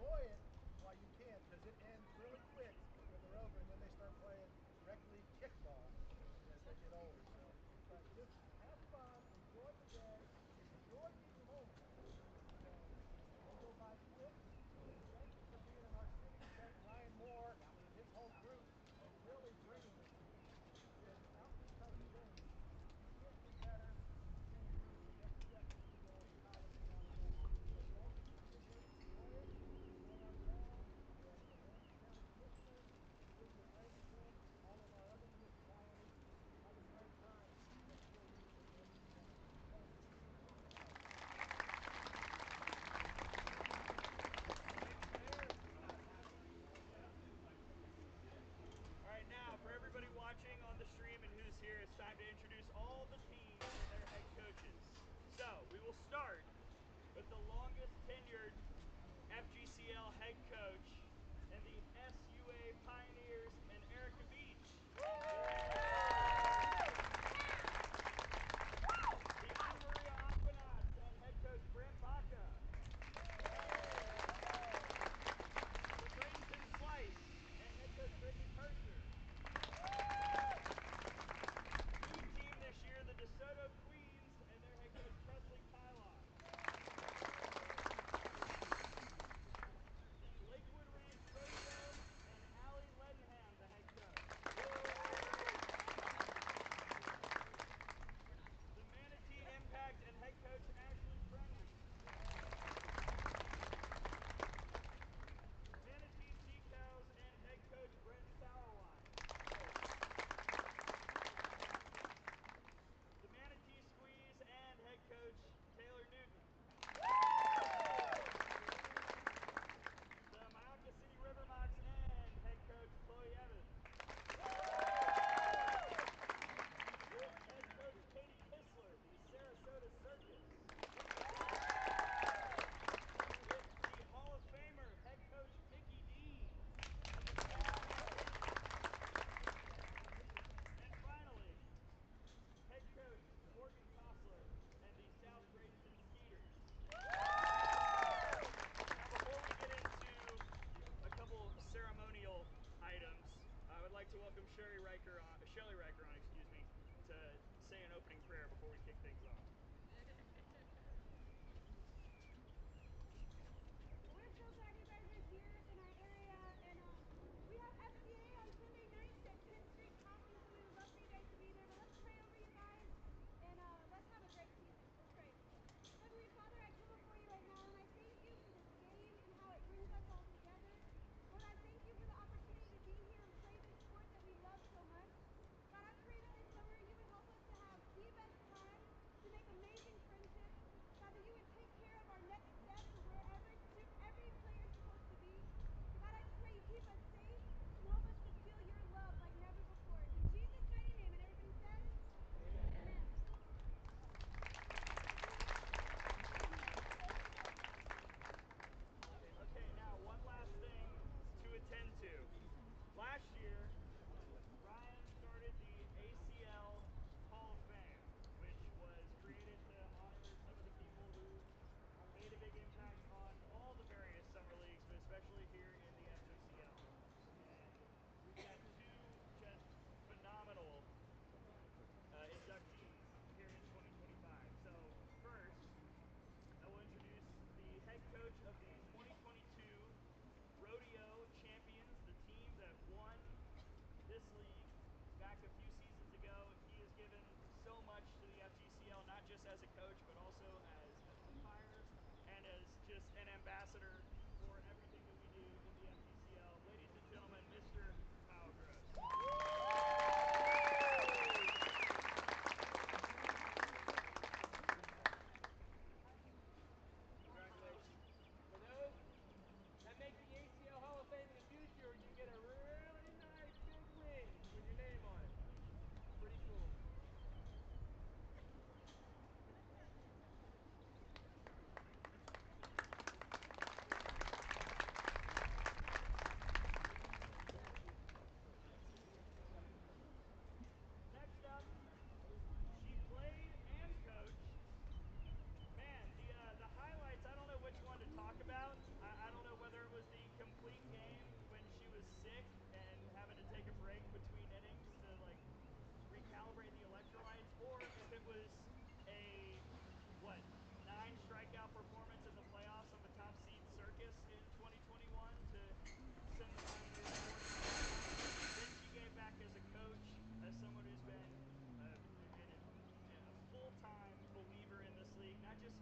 enjoy it while you can, because it ends really quick when they're over, and then they start playing rec league kickball as they get older. So, but just have fun, enjoy the day, enjoy these moments. So, they go by quick. Thank you for being in our city. Thank Ryan Moore and his whole group for really bringing this out this kind of thing. You can't do better. You can't improve the next step as we go into college and beyond. So thank you for being here, enjoy it, enjoy our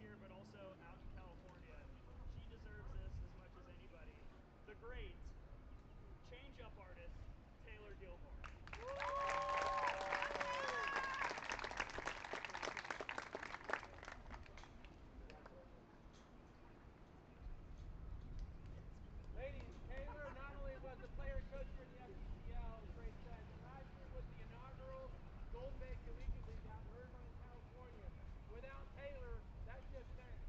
here, but also out in California. She deserves this as much as anybody. The great change-up artist, Taylor Gilmore. Ladies, Taylor not only was a player coach for the FCCL, as Ray said, but last year was the inaugural Golden Bay Collegiate League out in Irvine, California. Without Taylor, that ship sank.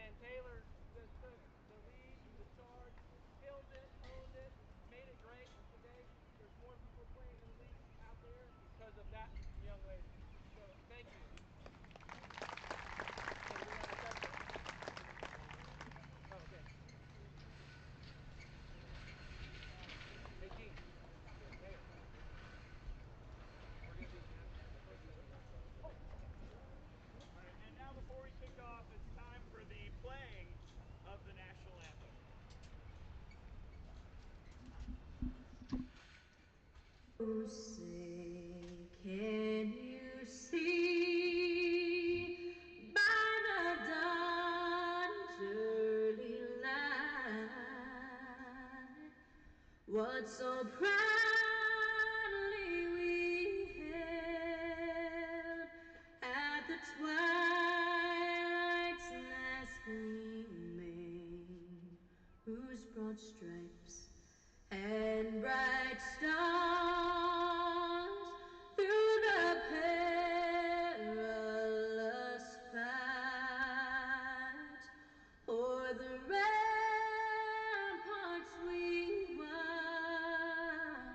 And Taylor just took the lead, the charge, killed it, owned it, made it great. And today, there's more people playing in the league out there because of that young lady. So, thank you. Oh, okay. Hey, Gene. Taylor. We're going to be All right, and now before we kick off, it's time for the playing of the national anthem. Oh, say, can you see by the dawn's early light what so proudly we hailed at the twilight's last gleaming, whose broad stripes and bright stars through the perilous fight o'er the ramparts we won,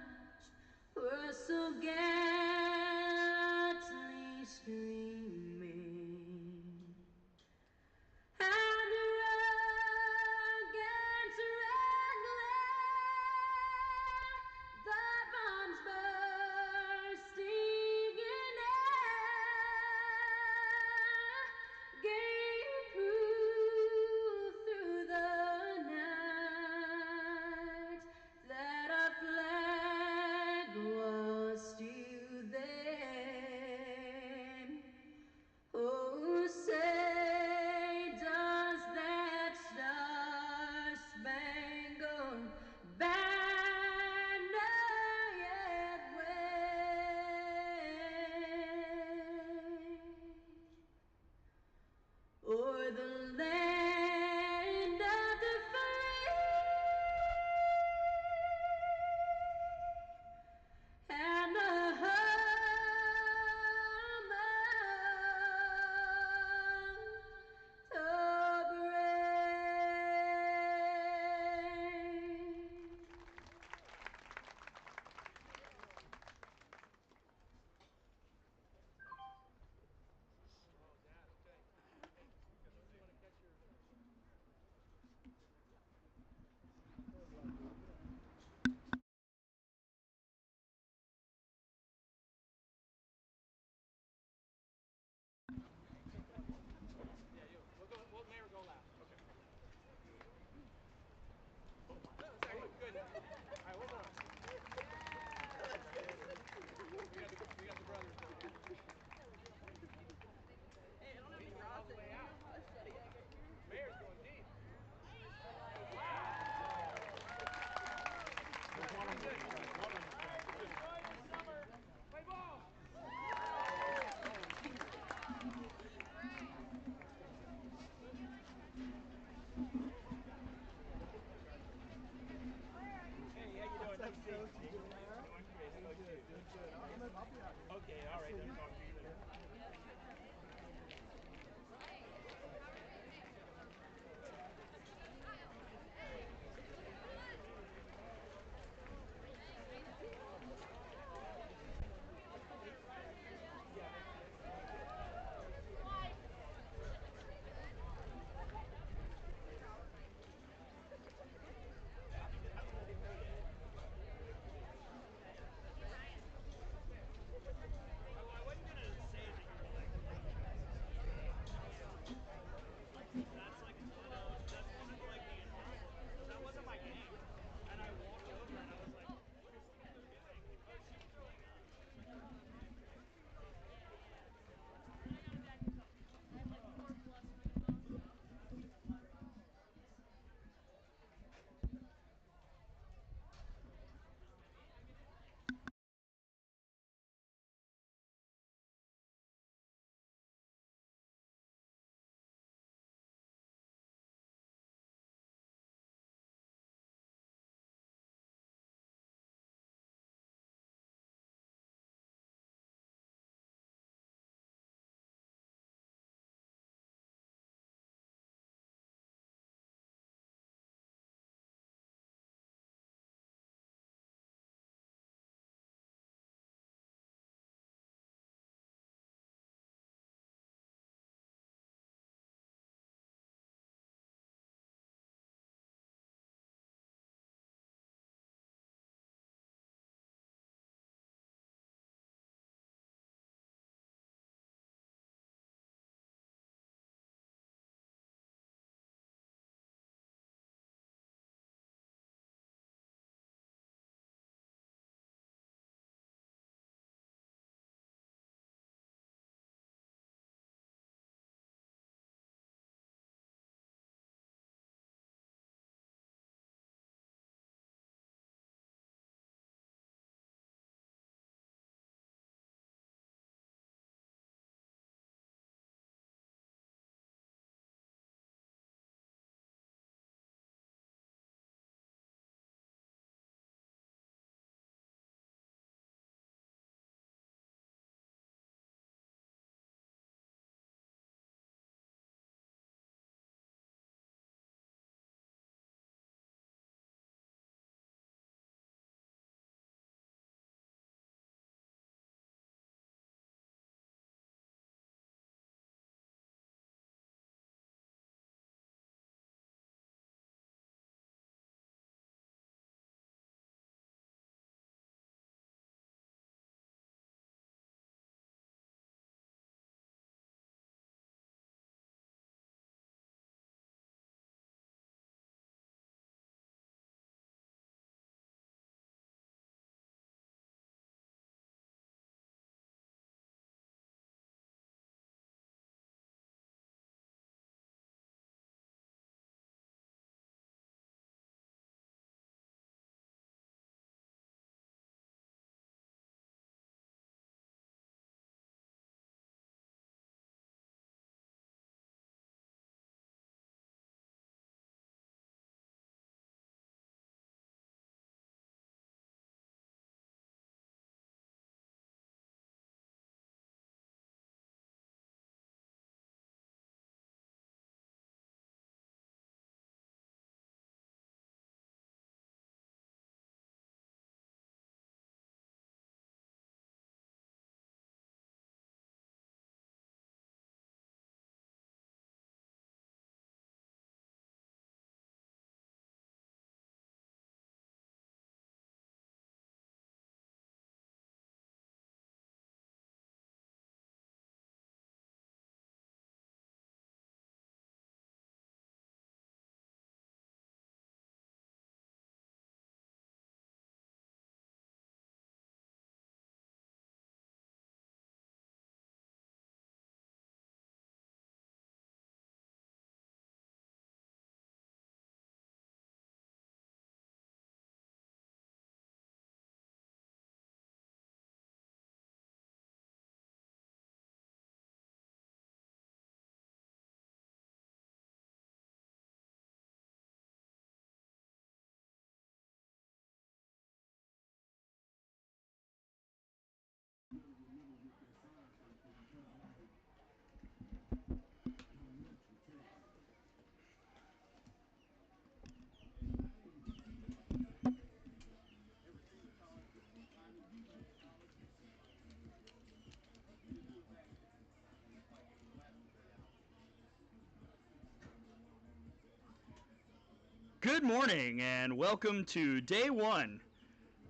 Good morning and welcome to day one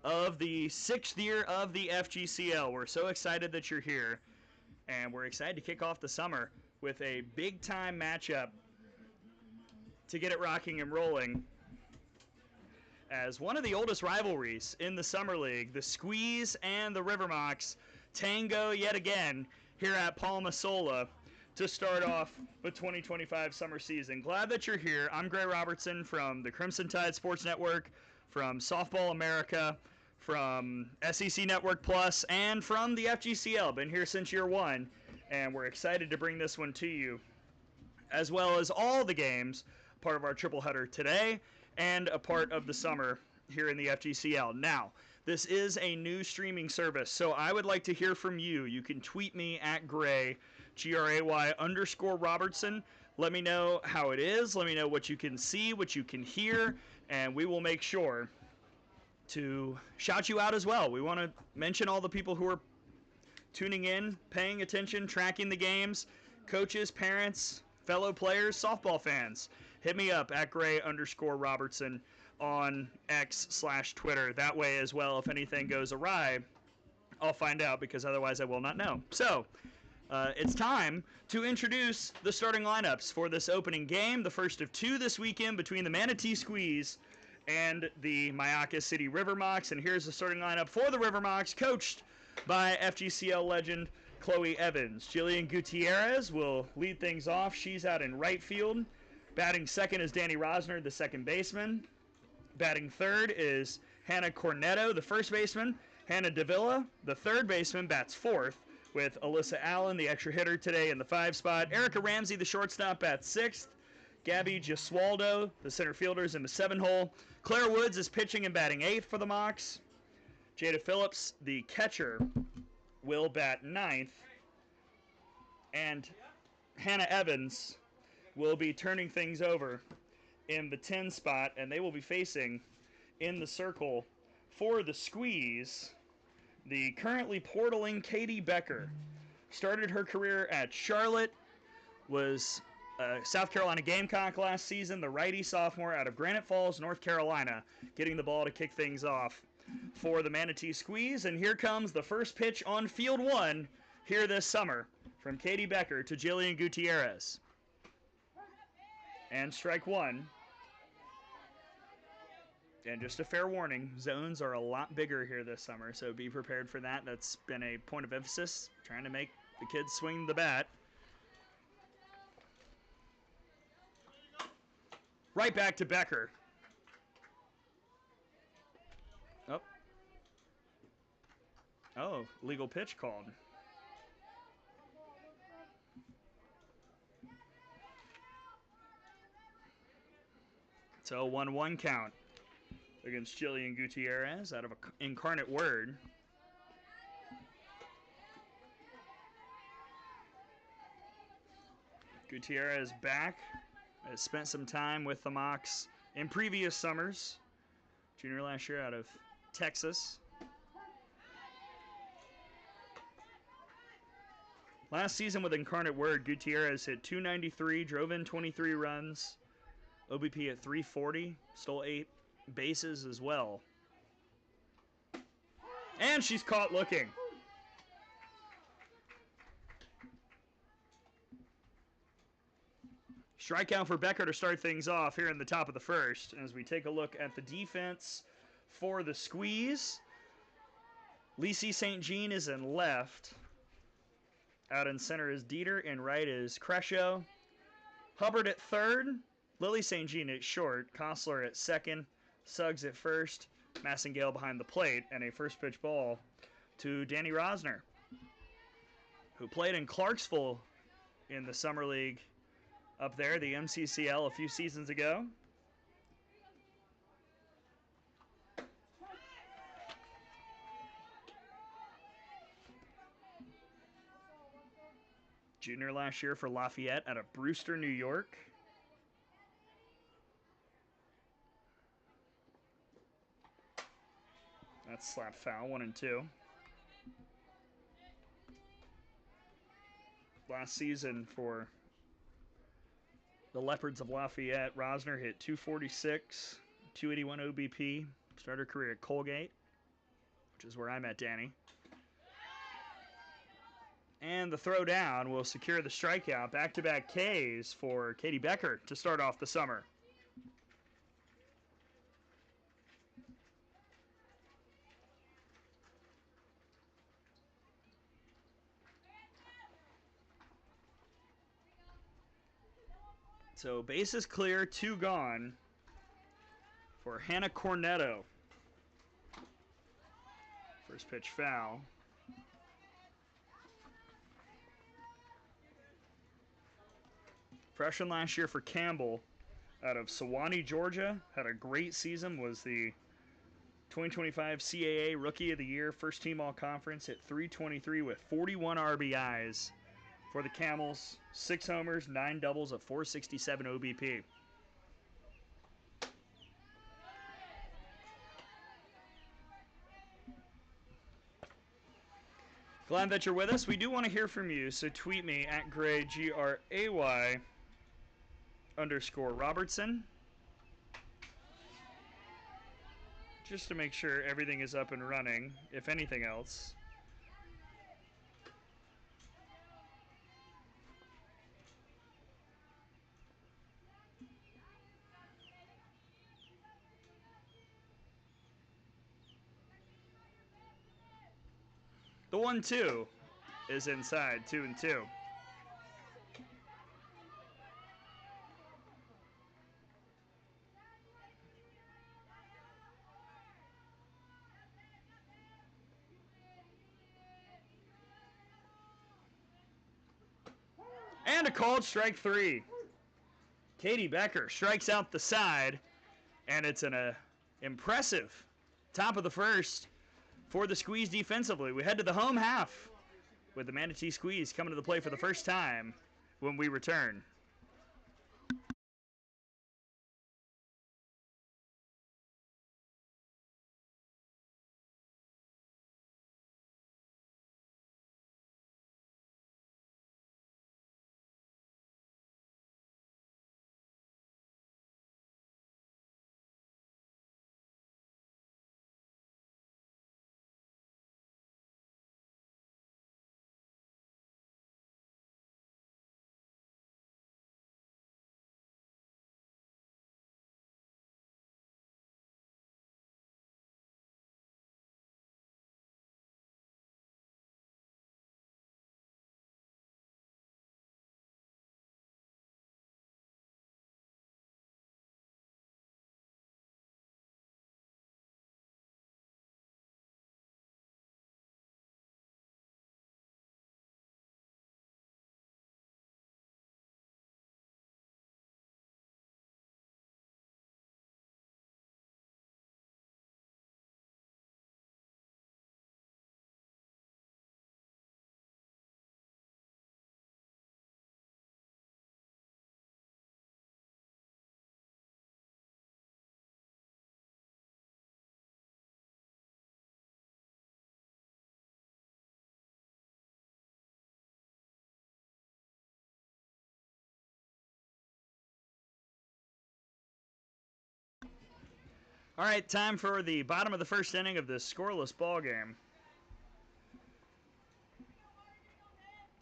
of the 6th year of the FGCL. We're so excited that you're here, and we're excited to kick off the summer with a big time matchup to get it rocking and rolling. As one of the oldest rivalries in the Summer League, the Squeeze and the River Mocs tango yet again here at Palmasola to start off the 2025 summer season. Glad that you're here. I'm Gray Robertson from the Crimson Tide Sports Network, from Softball America, from SEC Network Plus, and from the FGCL. Been here since year one, and we're excited to bring this one to you, as well as all the games, part of our triple header today, and a part of the summer here in the FGCL. Now, this is a new streaming service, so I would like to hear from you. You can tweet me at Gray, GRAY_Robertson. Let me know how it is. Let me know what you can see, what you can hear, and we will make sure to shout you out as well. We want to mention all the people who are tuning in, paying attention, tracking the games, coaches, parents, fellow players, softball fans. Hit me up at Gray_Robertson on X/Twitter. That way as well, if anything goes awry, I'll find out, because otherwise I will not know. So, it's time to introduce the starting lineups for this opening game, the first of two this weekend between the Manatee Squeeze and the Myakka City River Mocs. And here's the starting lineup for the River Mocs, coached by FGCL legend Chloe Evans. Jillian Gutierrez will lead things off. She's out in right field. Batting second is Danny Rosner, the second baseman. Batting third is Hannah Cornetto, the first baseman. Hannah Davila, the third baseman, bats fourth, with Alyssa Allen, the extra hitter today, in the 5 spot. Erica Ramsey, the shortstop, bats 6th. Gabby Gesualdo, the center fielder, is in the 7 hole. Claire Woods is pitching and batting 8th for the Mocs. Jada Phillips, the catcher, will bat 9th. And Hannah Evans will be turning things over in the 10 spot, and they will be facing in the circle for the Squeeze the currently portaling Katie Becker. Started her career at Charlotte, was a South Carolina Gamecock last season, the righty sophomore out of Granite Falls, North Carolina, getting the ball to kick things off for the Manatee Squeeze. And here comes the first pitch on field 1 here this summer from Katie Becker to Jillian Gutierrez. And strike 1. And just a fair warning, zones are a lot bigger here this summer, so be prepared for that. That's been a point of emphasis, trying to make the kids swing the bat. Right back to Becker. Oh, legal pitch called. So 1-1 count against Jillian Gutierrez out of Incarnate Word. Gutierrez back, has spent some time with the Mocs in previous summers. Junior last year out of Texas. Last season with Incarnate Word, Gutierrez hit .293, drove in 23 runs, OBP at .340, stole 8 bases as well. And she's caught looking. Strikeout for Becker to start things off here in the top of the first. As we take a look at the defense for the Squeeze, Lacey St. Jean is in left. Out in center is Dieter, and right is Crescio. Hubbard at third, Lily St. Jean at short, Kostler at second, Suggs at first, Massengale behind the plate, and a first pitch ball to Danny Rosner, who played in Clarksville in the Summer League up there, the MCCL, a few seasons ago. Junior last year for Lafayette out of Brewster, New York. That's slap foul, 1-2. Last season for The Leopards of Lafayette. Rosner hit 246, 281 OBP. Started career at Colgate, which is where I'm at, Danny. And the throw down will secure the strikeout. Back-to-back Ks for Katie Becker to start off the summer. So bases clear, 2 gone for Hannah Cornetto. First pitch foul. Freshman last year for Campbell out of Sewanee, Georgia. Had a great season, was the 2025 CAA Rookie of the Year, first team all-conference, hit .323 with 41 RBIs for the Camels. 6 homers, 9 doubles, a .467 OBP. Glad that you're with us. We do want to hear from you, so tweet me at Gray, GRAY_Robertson. Just to make sure everything is up and running, if anything else. The 1-2 is inside, 2-2. And a called strike 3. Katie Becker strikes out the side, and it's an impressive top of the first for the Squeeze defensively. We head to the home half with the Manatee Squeeze coming to the play for the first time when we return. All right, time for the bottom of the first inning of this scoreless ball game.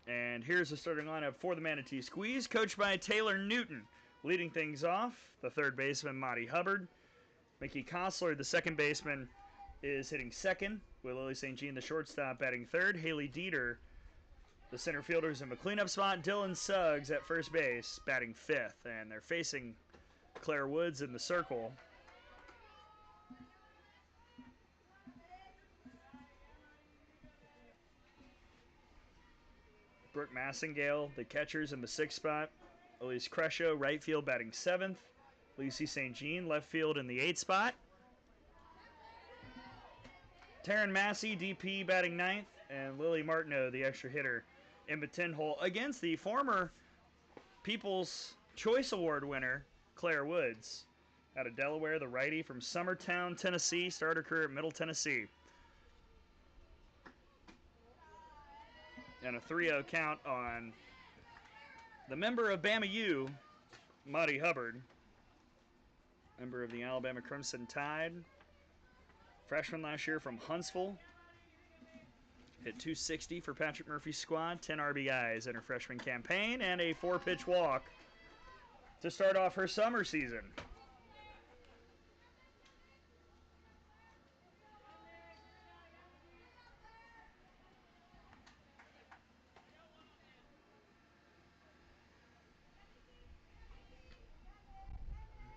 And here's the starting lineup for the Manatee Squeeze, coached by Taylor Newton. Leading things off, the third baseman, Monty Hubbard. Mickey Kostler, the second baseman, is hitting second, with Lily St. Jean, the shortstop, batting third. Haley Dieter, the center fielder's in the cleanup spot. Dylan Suggs at first base, batting fifth. And they're facing Claire Woods in the circle. Brooke Massengale, the catcher's in the sixth spot. Elise Crescio, right field, batting seventh. Lucy St. Jean, left field in the eighth spot. Taryn Massey, DP, batting ninth. And Lily Martineau, the extra hitter, in the 10 hole against the former People's Choice Award winner, Claire Woods. Out of Delaware, the righty from Summertown, Tennessee, started her career at Middle Tennessee. And a 3-0 count on the member of Bama U, Monty Hubbard, member of the Alabama Crimson Tide, freshman last year from Huntsville. Hit 260 for Patrick Murphy's squad, 10 RBIs in her freshman campaign, and a 4-pitch walk to start off her summer season.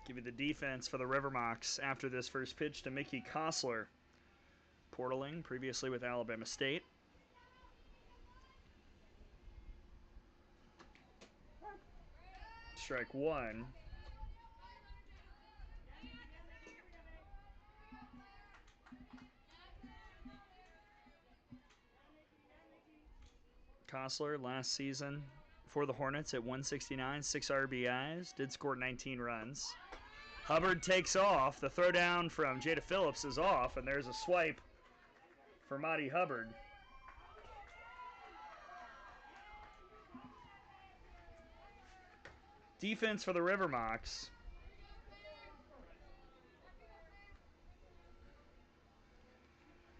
Give you the defense for the River Mocs after this first pitch to Mickey Kostler. Portaling, previously with Alabama State. Strike one. Kostler last season for the Hornets at 169, 6 RBIs, did score 19 runs. Hubbard takes off. The throwdown from Jada Phillips is off, and there's a swipe for Monty Hubbard. Defense for the River Mocs.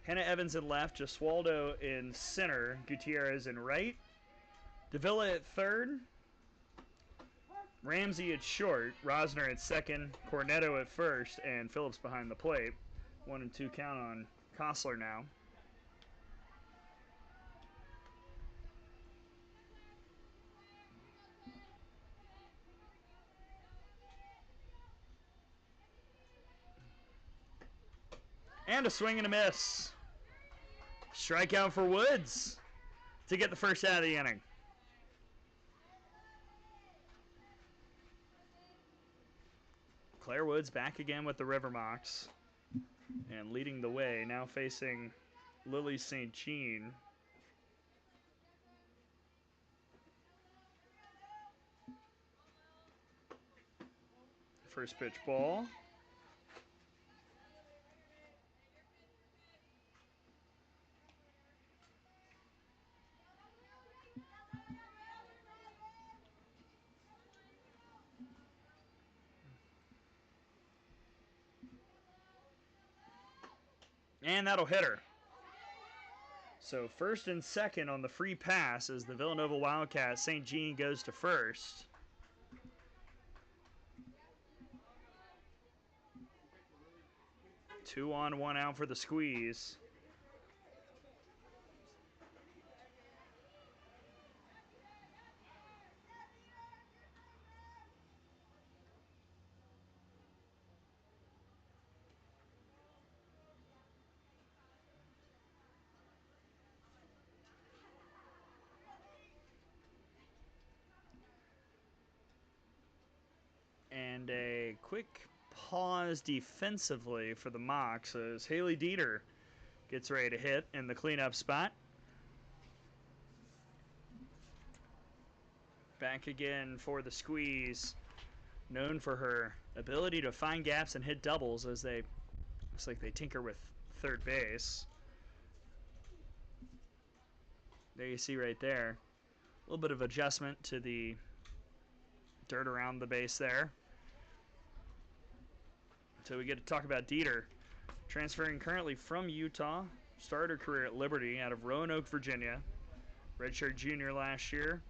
Hannah Evans in left, Gesualdo in center, Gutierrez in right. Davila at third, Ramsey at short, Rosner at second, Cornetto at first, and Phillips behind the plate. 1-2 count on Kostler now. And a swing and a miss. Strikeout for Woods to get the first out of the inning. Claire Woods back again with the River Mocs and leading the way, now facing Lily St. Jean. First pitch ball. And that'll hit her. So first and second on the free pass as the Villanova Wildcat. St. Jean goes to first. Two on, one out for the squeeze. And a quick pause defensively for the Mocs as Haley Dieter gets ready to hit in the cleanup spot. Back again for the squeeze. Known for her ability to find gaps and hit doubles as they, looks like they tinker with third base. There you see right there. A little bit of adjustment to the dirt around the base there. So we get to talk about Dieter, transferring currently from Utah, started her career at Liberty out of Roanoke, Virginia, redshirt junior last year.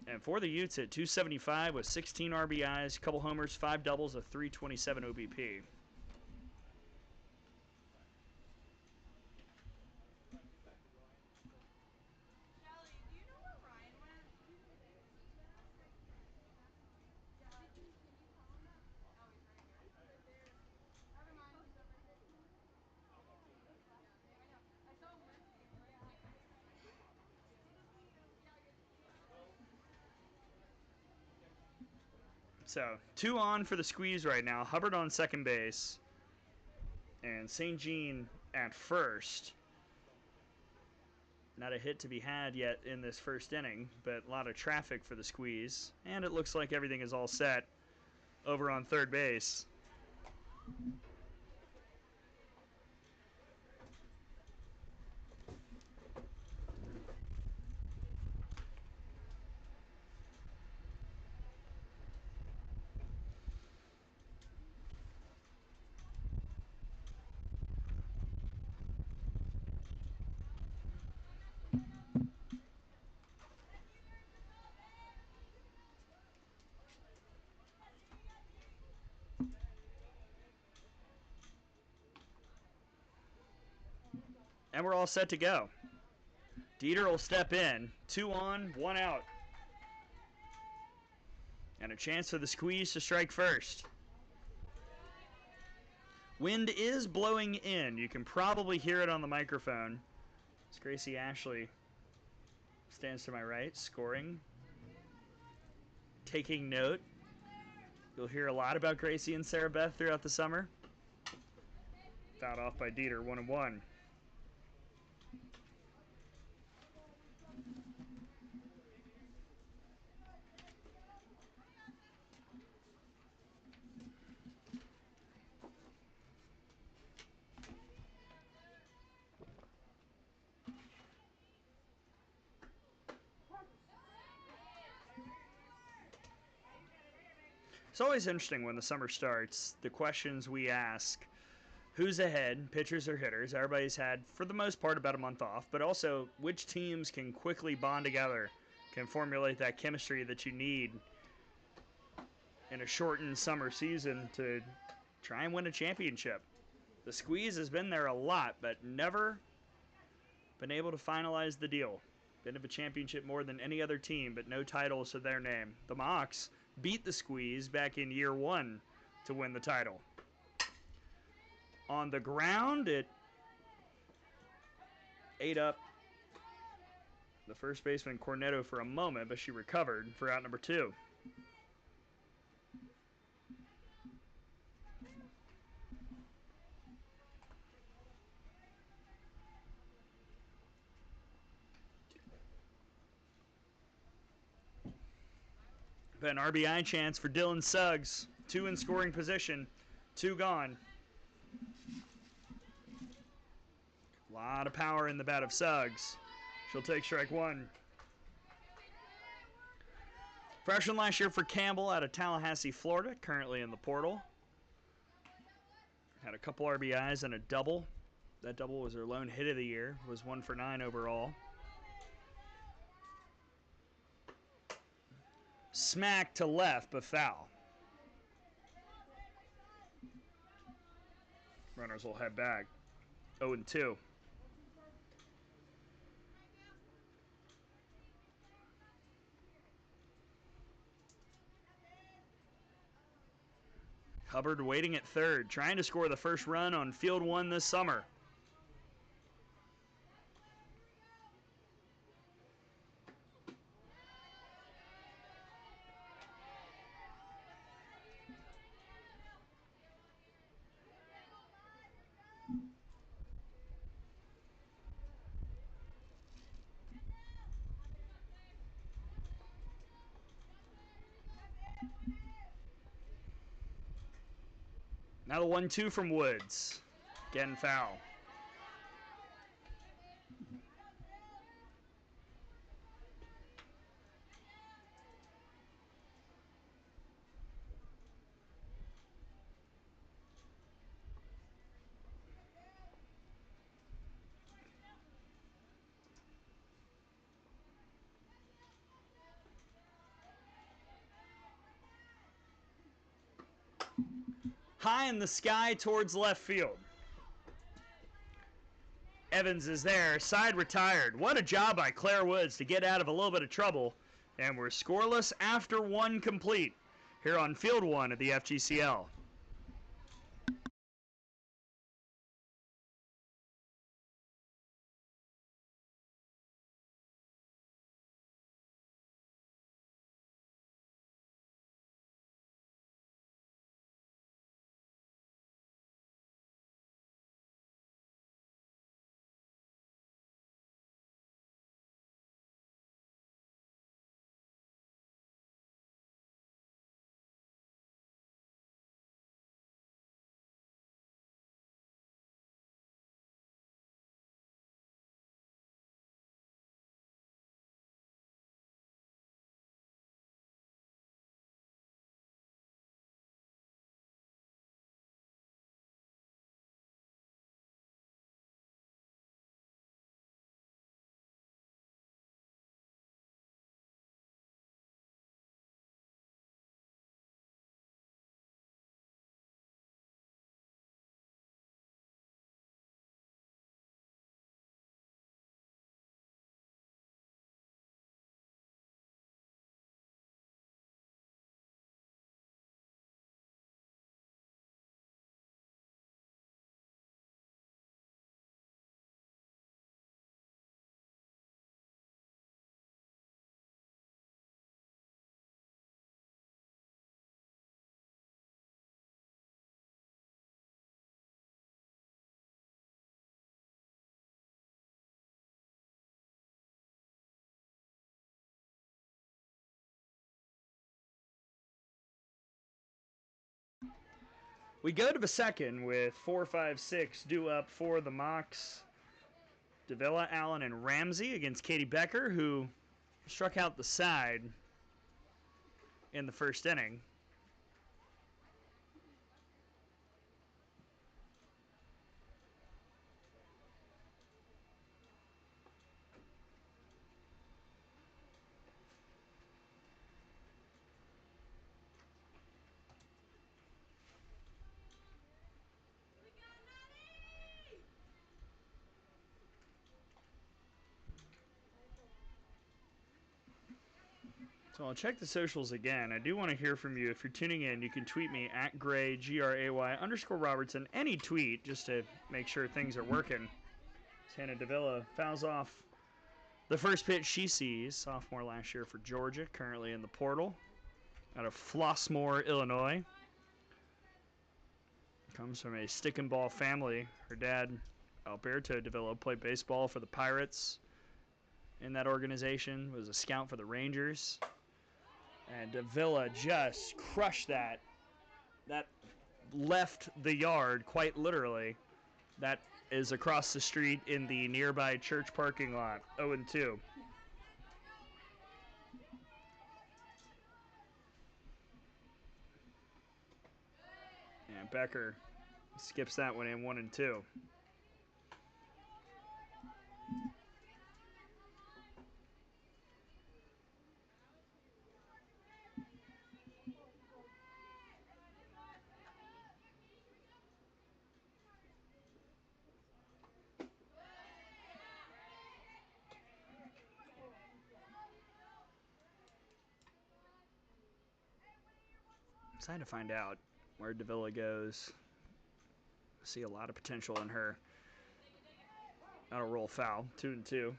And for the Utes at 275 with 16 RBIs, couple homers, 5 doubles, a 327 OBP. So 2 on for the squeeze right now. Hubbard on second base. And St. Jean at first. Not a hit to be had yet in this first inning, but a lot of traffic for the squeeze. And it looks like everything is all set over on third base. And we're all set to go. Dieter will step in. 2 on, 1 out. And a chance for the squeeze to strike first. Wind is blowing in. You can probably hear it on the microphone. As Gracie Ashley stands to my right, scoring, taking note. You'll hear a lot about Gracie and Sarah Beth throughout the summer. Fouled off by Dieter, 1-1. It's always interesting when the summer starts, the questions we ask. Who's ahead, pitchers or hitters? Everybody's had, for the most part, about a month off, but also which teams can quickly bond together, can formulate that chemistry that you need in a shortened summer season to try and win a championship. The squeeze has been there a lot, but never been able to finalize the deal. Been of a championship more than any other team, but no titles to their name. The Mocs beat the squeeze back in year 1 to win the title. On the ground, it ate up the first baseman Cornetto for a moment, but she recovered for out number 2. But an RBI chance for Dylan Suggs. 2 in scoring position, 2 gone. A lot of power in the bat of Suggs. She'll take strike 1. Freshman last year for Campbell out of Tallahassee, Florida, currently in the portal. Had a couple RBIs and a double. That double was her lone hit of the year. Was 1 for 9 overall. Smack to left, but foul. Runners will head back. 0-2. Hubbard waiting at third, trying to score the first run on field 1 this summer. Now the 1-2 from Woods. Again foul. High in the sky towards left field. Evans is there, side retired. What a job by Claire Woods to get out of a little bit of trouble. And we're scoreless after 1 complete here on field 1 at the FGCL. We go to the second with 4, 5, 6 due up for the Mocs. Davila, Allen, and Ramsey against Katie Becker, who struck out the side in the first inning. So I'll check the socials again. I do want to hear from you. If you're tuning in, you can tweet me at Gray, Gray_Robertson, any tweet just to make sure things are working. Hannah Davila fouls off the first pitch she sees. Sophomore last year for Georgia, currently in the portal out of Flossmoor, Illinois. Comes from a stick and ball family. Her dad, Alberto Davila, played baseball for the Pirates in that organization, was a scout for the Rangers. And Davila just crushed that. That left the yard, quite literally. That is across the street in the nearby church parking lot. 0-2. And Becker skips that one in 1-2. Excited to find out where Davila goes. I see a lot of potential in her. That'll roll foul. 2-2.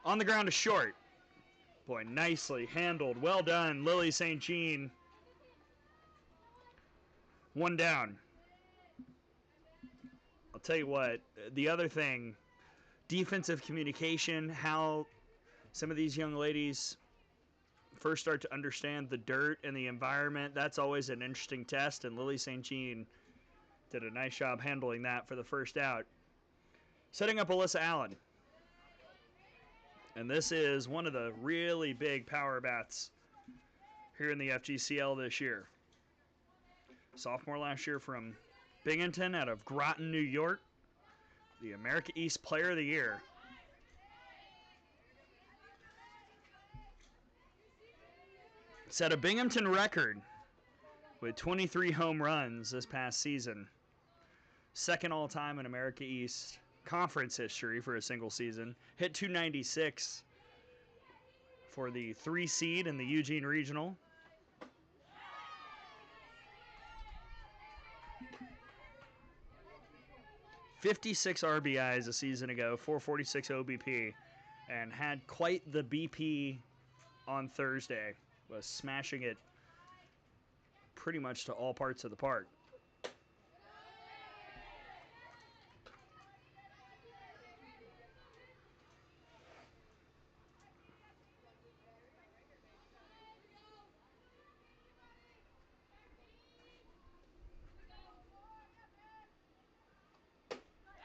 On the ground to short. Boy, nicely handled. Well done, Lily St. Jean. One down. I'll tell you what, the other thing, defensive communication, how some of these young ladies first start to understand the dirt and the environment, that's always an interesting test, and Lily St. Jean did a nice job handling that for the first out. Setting up Alyssa Allen. And this is one of the really big power bats here in the FGCL this year. Sophomore last year from Binghamton out of Groton, New York. The America East Player of the Year. Set a Binghamton record with 23 home runs this past season. Second all-time in America East Conference history for a single season. Hit 296 for the 3 seed in the Eugene Regional. '56 RBIs a season ago, 446 OBP, and had quite the BP on Thursday. Was smashing it pretty much to all parts of the park.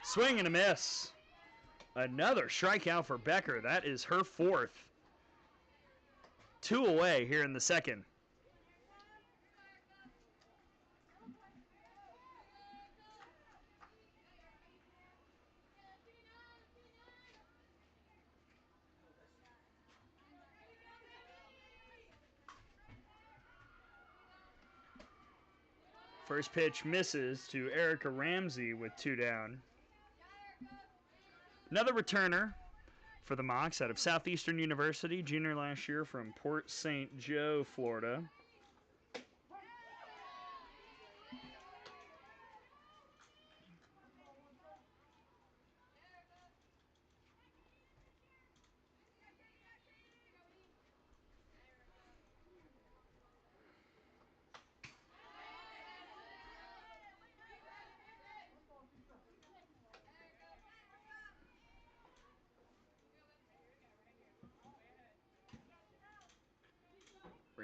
Swing and a miss. Another strikeout for Becker. That is her 4th. 2 away here in the second. First pitch misses to Erica Ramsey with 2 down. Another returner for the Mocs out of Southeastern University, junior last year from Port St. Joe, Florida.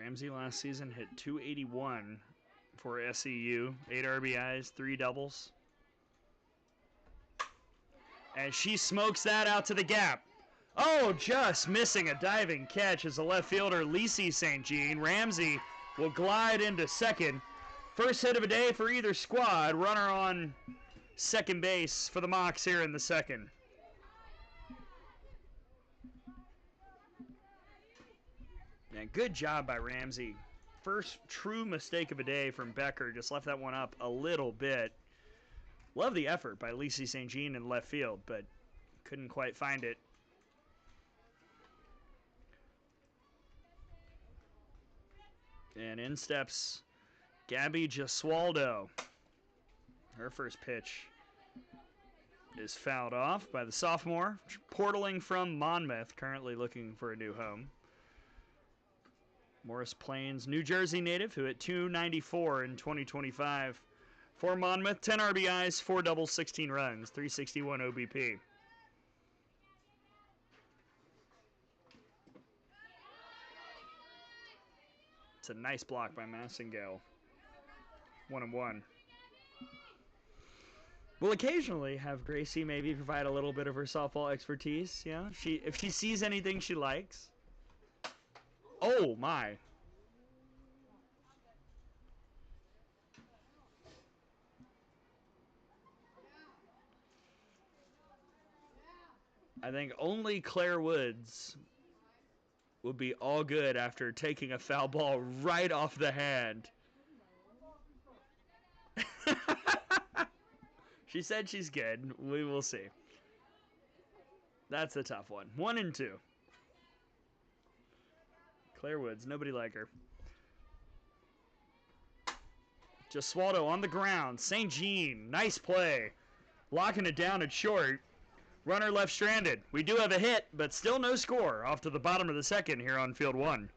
Ramsey last season hit 281 for SEU, 8 RBIs, 3 doubles. And she smokes that out to the gap. Oh, just missing a diving catch as the left fielder, Lacey St. Jean. Ramsey will glide into second. First hit of a day for either squad. Runner on second base for the Mocs here in the second. And good job by Ramsey. First true mistake of a day from Becker. Just left that one up a little bit. Love the effort by Lacey St. Jean in left field, but couldn't quite find it. And in steps Gabby Gesualdo. Her first pitch is fouled off by the sophomore, portaling from Monmouth, currently looking for a new home. Morris Plains, New Jersey native, who hit 294 in 2025. For Monmouth, 10 RBIs, 4 doubles, 16 runs, 361 OBP. It's a nice block by Massengale. 1-1. We'll occasionally have Gracie maybe provide a little bit of her softball expertise. Yeah, if she sees anything she likes. Oh my! I think only Claire Woods would be all good after taking a foul ball right off the hand. She said she's good. We will see. That's a tough one. 1-2. Claire Woods, nobody like her. Gesualdo on the ground. St. Jean, nice play. Locking it down at short. Runner left stranded. We do have a hit, but still no score. Off to the bottom of the second here on field one.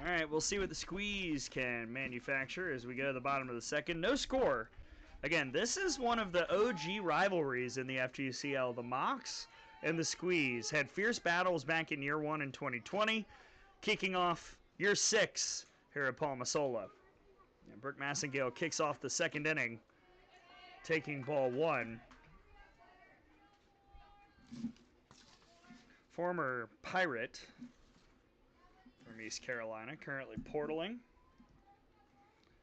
All right, we'll see what the squeeze can manufacture as we go to the bottom of the second. No score. Again, this is one of the OG rivalries in the FGCL. The Mocs and the Squeeze had fierce battles back in year 1 in 2020, kicking off year 6 here at Palmasola. And Brooke Massengale kicks off the second inning, taking ball 1. Former Pirate from East Carolina, currently portaling.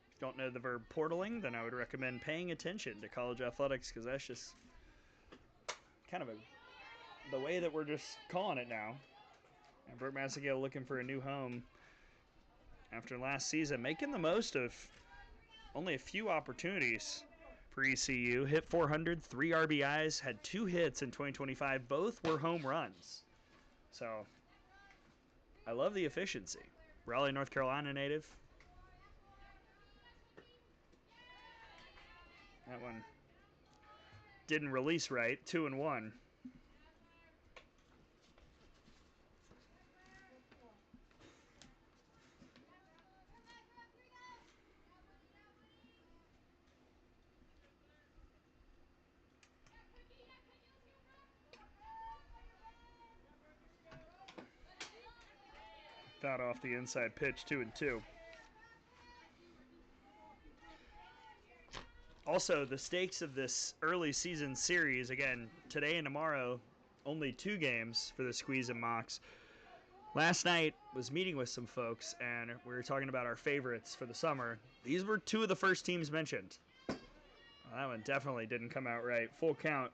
If you don't know the verb portaling, then I would recommend paying attention to college athletics, because that's just kind of the way that we're just calling it now. And Brooke Massengale looking for a new home after last season, making the most of only a few opportunities for ECU. Hit 400, 3 RBIs, had 2 hits in 2025. Both were home runs. So I love the efficiency. Raleigh, North Carolina native. That one didn't release right. 2-1. Fouled off the inside pitch. 2-2. Also, the stakes of this early season series, again, today and tomorrow, only 2 games for the Squeeze and Mocs. Last night was meeting with some folks, and we were talking about our favorites for the summer. These were 2 of the first teams mentioned. Well, that one definitely didn't come out right. Full count.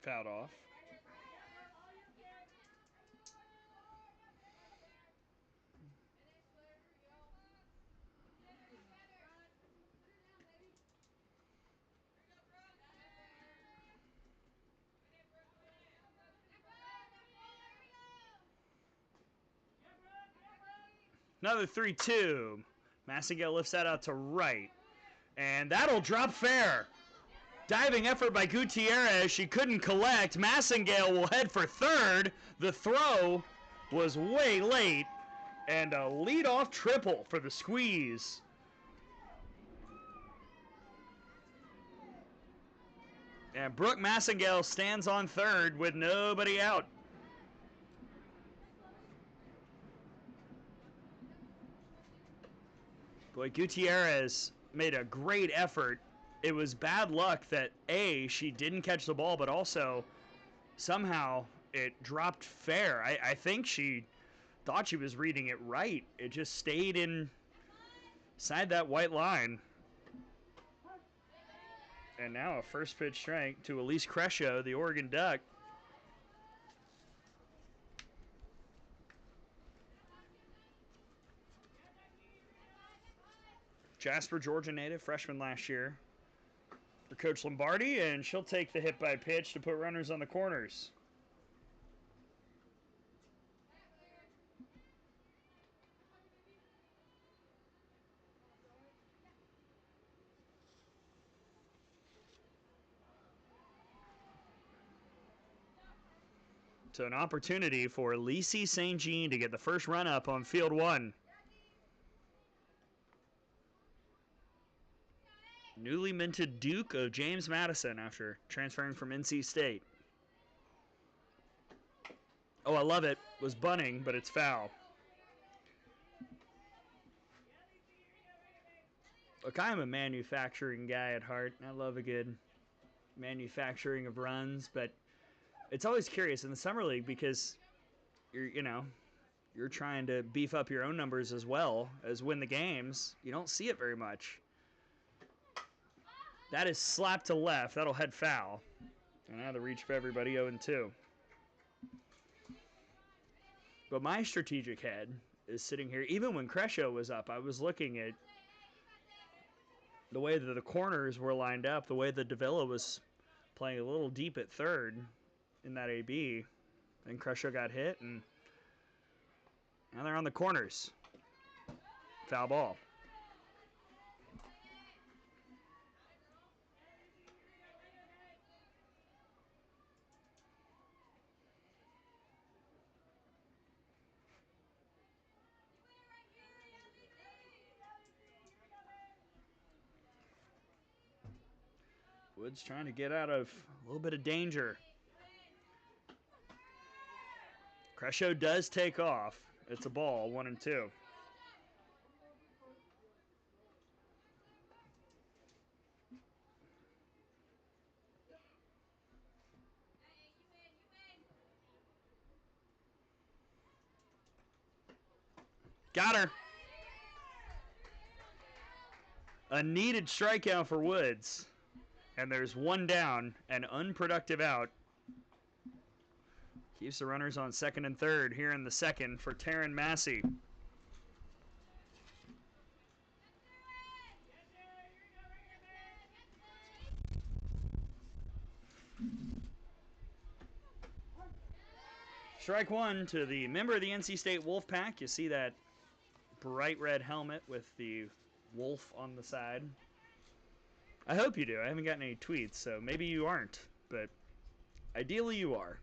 Fouled off. Another 3-2. Massengale lifts that out to right. And that'll drop fair. Diving effort by Gutierrez. She couldn't collect. Massengale will head for third. The throw was way late. And a leadoff triple for the Squeeze. And Brooke Massengale stands on third with nobody out. Boy, Gutierrez made a great effort. It was bad luck that A, she didn't catch the ball, but also somehow it dropped fair. I think she thought she was reading it right. It just stayed inside that white line. And now a first pitch strike to Elise Crescio, the Oregon Duck. Jasper, Georgia native, freshman last year. For Coach Lombardi, and she'll take the hit by pitch to put runners on the corners. So an opportunity for Lacey St. Jean to get the first run up on field 1. Newly minted Duke of James Madison after transferring from NC State. Oh, I love it. Was bunting, but it's foul. Look, I'm a manufacturing guy at heart. I love a good manufacturing of runs, but it's always curious in the summer league because you're trying to beef up your own numbers as well as win the games. You don't see it very much. That is slapped to left. That'll head foul. And now the reach for everybody 0-2. But my strategic head is sitting here. Even when Crescio was up, I was looking at the way that the corners were lined up, the way that Davila was playing a little deep at third in that AB. And Crescio got hit, and now they're on the corners. Foul ball. Woods trying to get out of a little bit of danger. Crescio does take off. It's a ball, 1-2. Got her. A needed strikeout for Woods. And there's one down, an unproductive out. Keeps the runners on second and third here in the second for Taryn Massey. Strike one to the member of the NC State Wolfpack. You see that bright red helmet with the wolf on the side. I hope you do. I haven't gotten any tweets, so maybe you aren't, but ideally you are.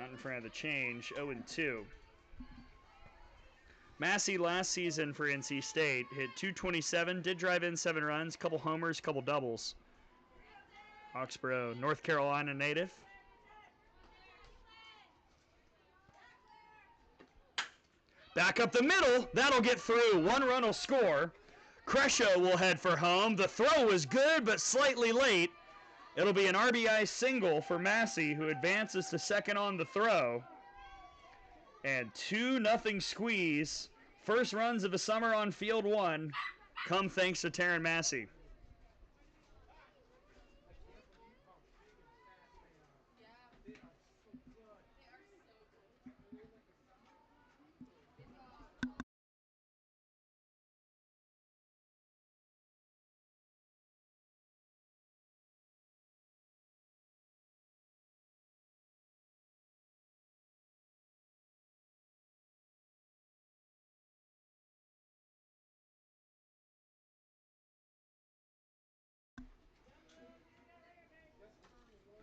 Out in front of the change, 0-2. Massey last season for NC State hit .227, did drive in 7 runs, couple homers, couple doubles. Oxborough, North Carolina native. Back up the middle, that'll get through. 1 run will score. Crescio will head for home. The throw was good, but slightly late. It'll be an RBI single for Massey, who advances to second on the throw. And 2-0 squeeze. First runs of the summer on field 1 come thanks to Taryn Massey.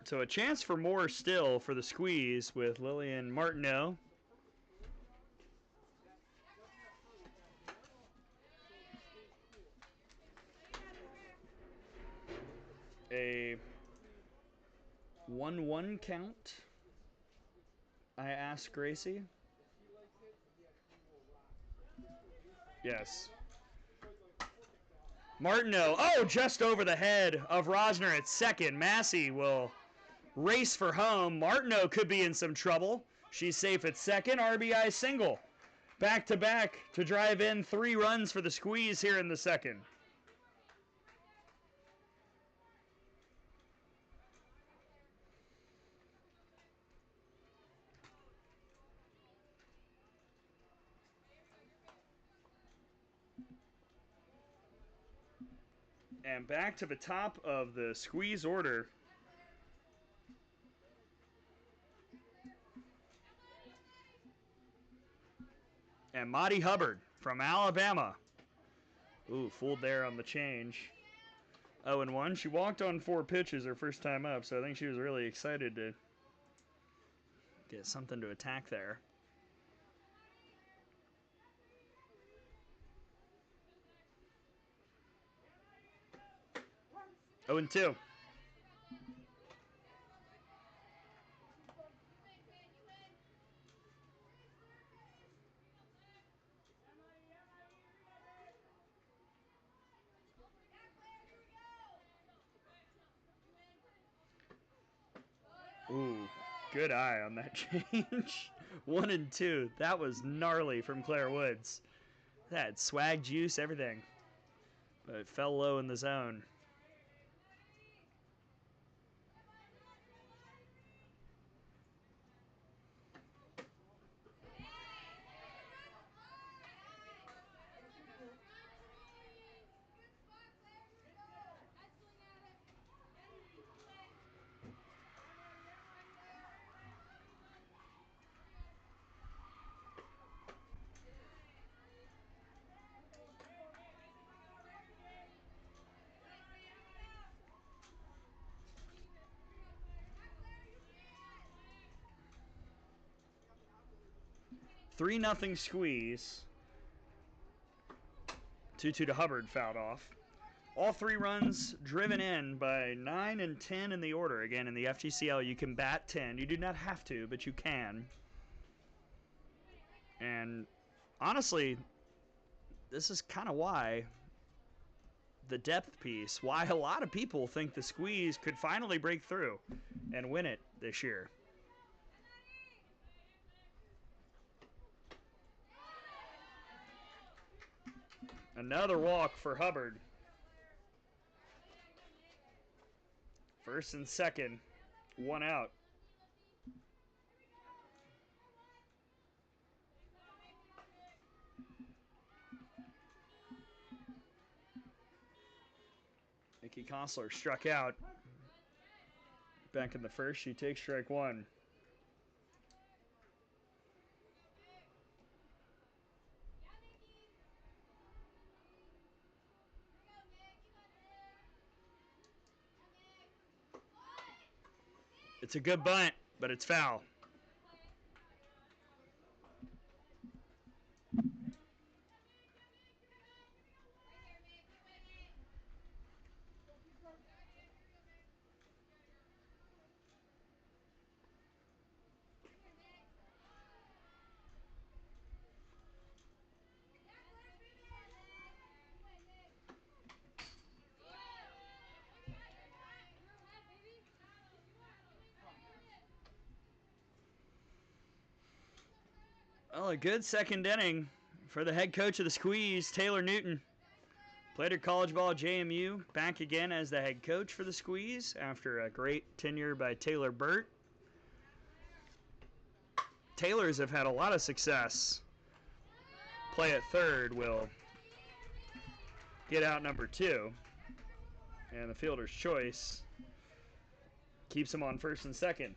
So a chance for more still for the squeeze with Lillian Martineau. A 1-1 count. I asked Gracie. Yes. Martineau, oh, just over the head of Rosner at second. Massey will race for home. Martineau could be in some trouble. She's safe at second. RBI single. Back to back to drive in 3 runs for the squeeze here in the second. And back to the top of the squeeze order. And Maddie Hubbard from Alabama. Ooh, fooled there on the change. 0-1. She walked on 4 pitches her first time up, so I think she was really excited to get something to attack there. 0-2. Ooh, good eye on that change. 1-2. That was gnarly from Claire Woods. That swag juice, everything. But it fell low in the zone. Three nothing squeeze. 2-2 to Hubbard, fouled off. All 3 runs driven in by 9 and 10 in the order. Again, in the FGCL, you can bat 10. You do not have to, but you can. And honestly, this is kind of why the depth piece, why a lot of people think the squeeze could finally break through and win it this year. Another walk for Hubbard. First and second, one out. Nikki Kostler struck out. Back in the first, she takes strike one. It's a good bunt, but it's foul. Well, a good second inning for the head coach of the Squeeze, Taylor Newton. Played her college ball at JMU, back again as the head coach for the Squeeze after a great tenure by Taylor Burt. Taylors have had a lot of success. Play at third will get out number 2. And the fielder's choice keeps him on first and second.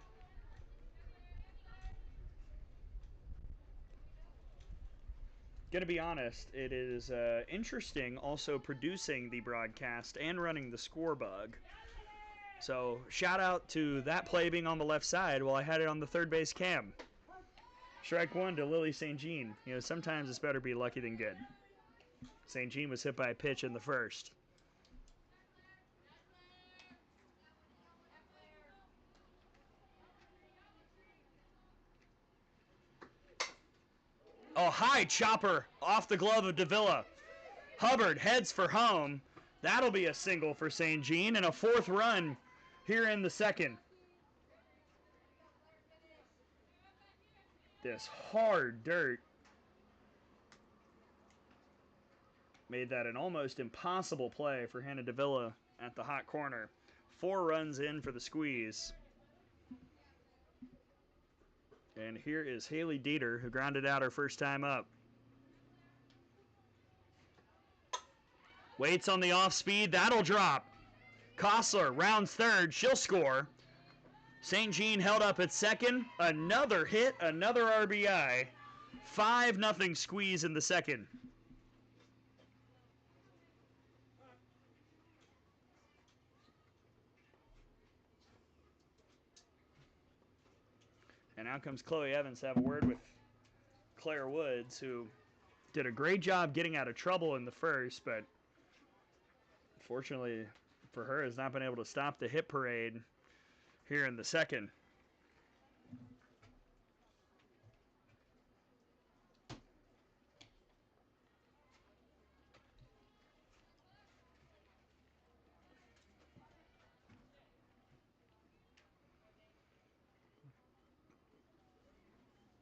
Gonna be honest, it is interesting also producing the broadcast and running the score bug. So shout out to that play being on the left side while I had it on the third base cam. Strike one to Lily St. Jean. You know, sometimes it's better to be lucky than good. St. Jean was hit by a pitch in the first. Oh, high chopper off the glove of Davila. Hubbard heads for home. That'll be a single for St. Jean and a 4th run here in the second. This hard dirt made that an almost impossible play for Hannah Davila at the hot corner. 4 runs in for the Squeeze. And here is Haley Dieter, who grounded out her first time up. Waits on the off speed. That'll drop. Kostler rounds third. She'll score. St. Jean held up at second. Another hit, another RBI. 5-0 Squeeze in the second. And out comes Chloe Evans to have a word with Claire Woods, who did a great job getting out of trouble in the first, but fortunately for her has not been able to stop the hit parade here in the second.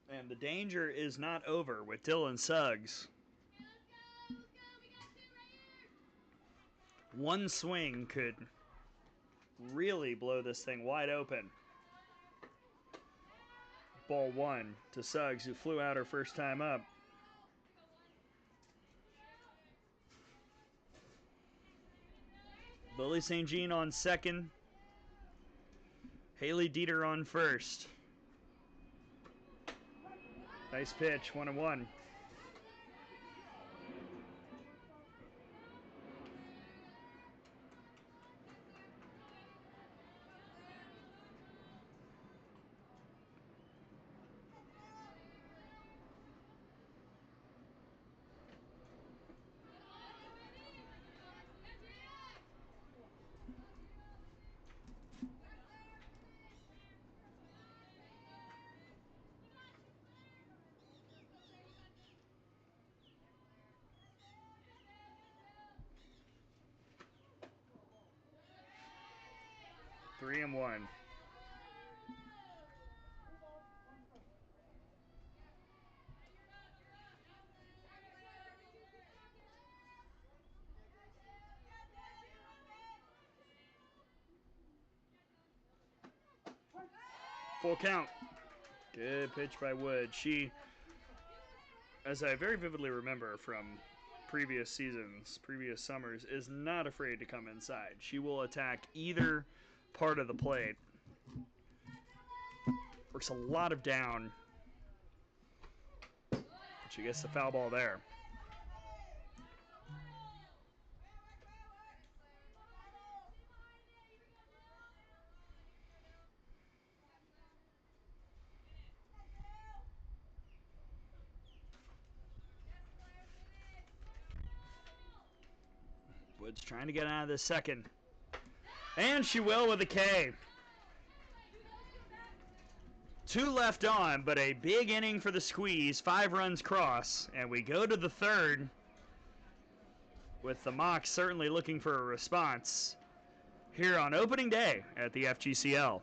And the danger is not over with Dylan Suggs. One swing could really blow this thing wide open. Ball 1 to Suggs, who flew out her first time up. Lily St. Jean on second. Haley Dieter on first. Nice pitch, 1-1. Three and one. Full count. Good pitch by Wood. She, as I very vividly remember from previous seasons, previous summers, is not afraid to come inside. She will attack either part of the plate. Works a lot of down. But she gets the foul ball there. Woods trying to get out of this second. And she will with a K. 2 left on, but a big inning for the Squeeze. 5 runs cross. And we go to the third with the Mocs certainly looking for a response here on opening day at the FGCL.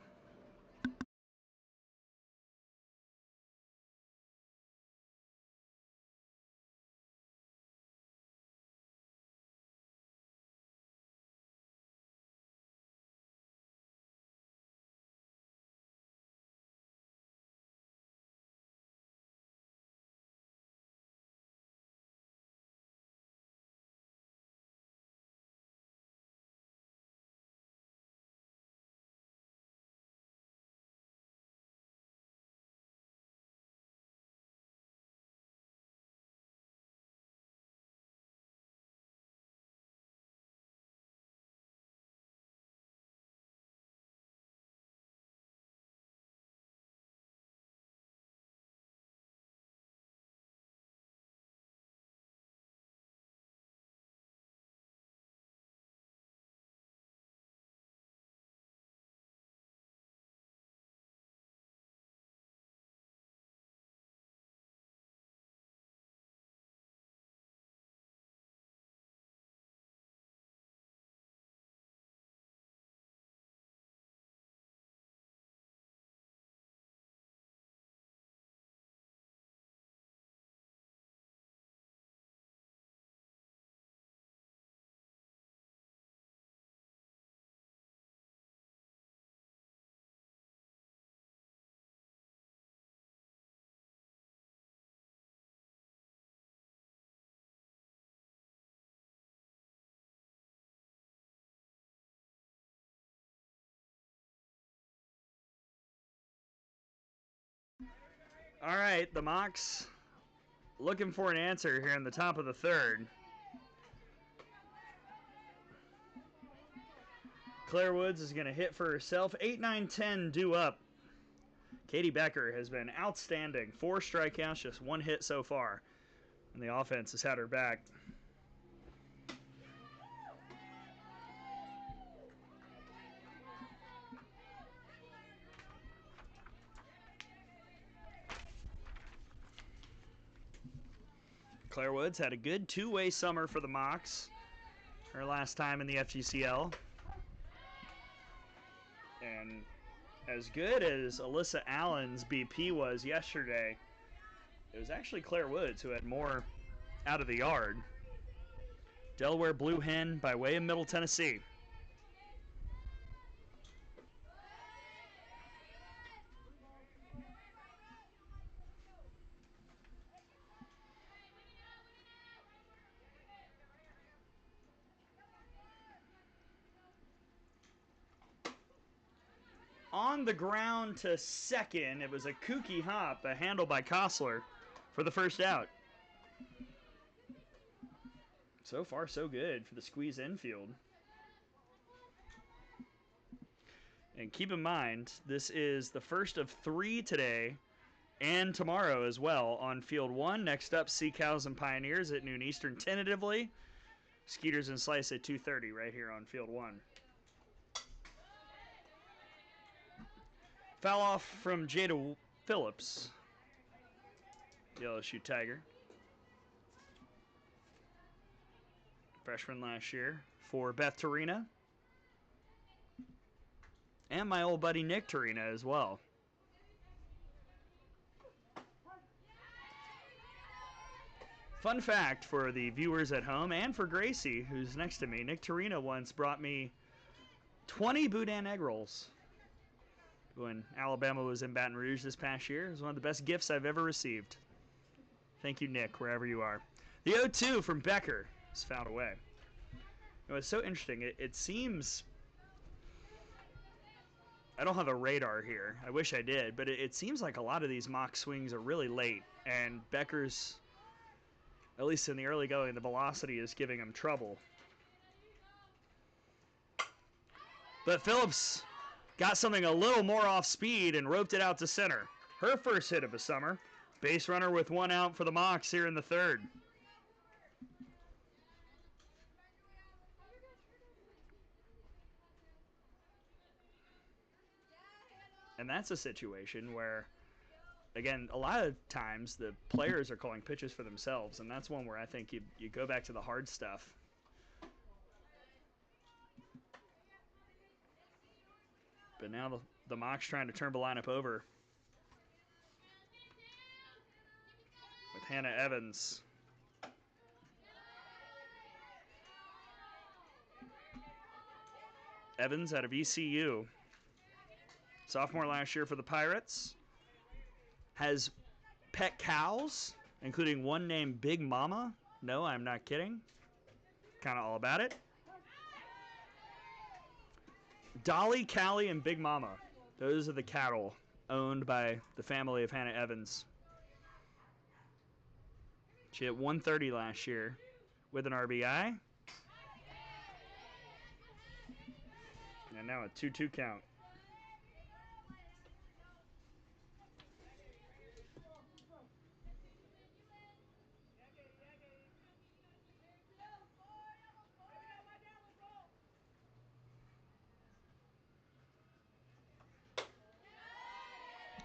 All right, the Mocs looking for an answer here in the top of the third. Claire Woods is going to hit for herself. 8, 9, 10 due up. Katie Becker has been outstanding. 4 strikeouts, just 1 hit so far. And the offense has had her back. Claire Woods had a good 2-way summer for the Mocs. Her last time in the FGCL. And as good as Alyssa Allen's BP was yesterday, it was actually Claire Woods who had more out of the yard. Delaware Blue Hen by way of Middle Tennessee. On the ground to second, it was a kooky hop, a handle by Kostler for the first out. So far, so good for the Squeeze infield. And keep in mind, this is the first of 3 today and tomorrow as well on Field 1. Next up, Sea Cows and Pioneers at noon Eastern tentatively. Skeeters and Slice at 2:30 right here on Field 1. Foul off from Jada Phillips. The LSU Tiger. Freshman last year for Beth Torina. And my old buddy Nick Torina as well. Fun fact for the viewers at home and for Gracie, who's next to me, Nick Torina once brought me 20 boudin egg rolls. when Alabama was in Baton Rouge this past year. It was one of the best gifts I've ever received. Thank you, Nick, wherever you are. The 0-2 from Becker is fouled away. It's so interesting. It seems... I don't have a radar here. I wish I did, but it seems like a lot of these mock swings are really late, and Becker's, at least in the early going, the velocity is giving him trouble. But Phillips got something a little more off speed and roped it out to center. Her first hit of the summer. Base runner with one out for the Mocs here in the third. And that's a situation where, again, a lot of times the players are calling pitches for themselves, and that's one where I think you go back to the hard stuff. But now the Mocs trying to turn the lineup over with Hannah Evans. Evans out of ECU. Sophomore last year for the Pirates. Has pet cows, including one named Big Mama. No, I'm not kidding. Kind of all about it. Dolly, Callie, and Big Mama. Those are the cattle owned by the family of Hannah Evans. She hit 130 last year with an RBI. And now a 2-2 count.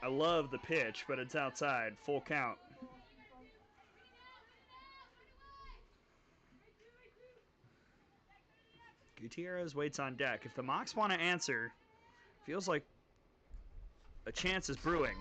I love the pitch, but it's outside. Full count. Gutierrez waits on deck. If the Mocs want to answer, feels like a chance is brewing.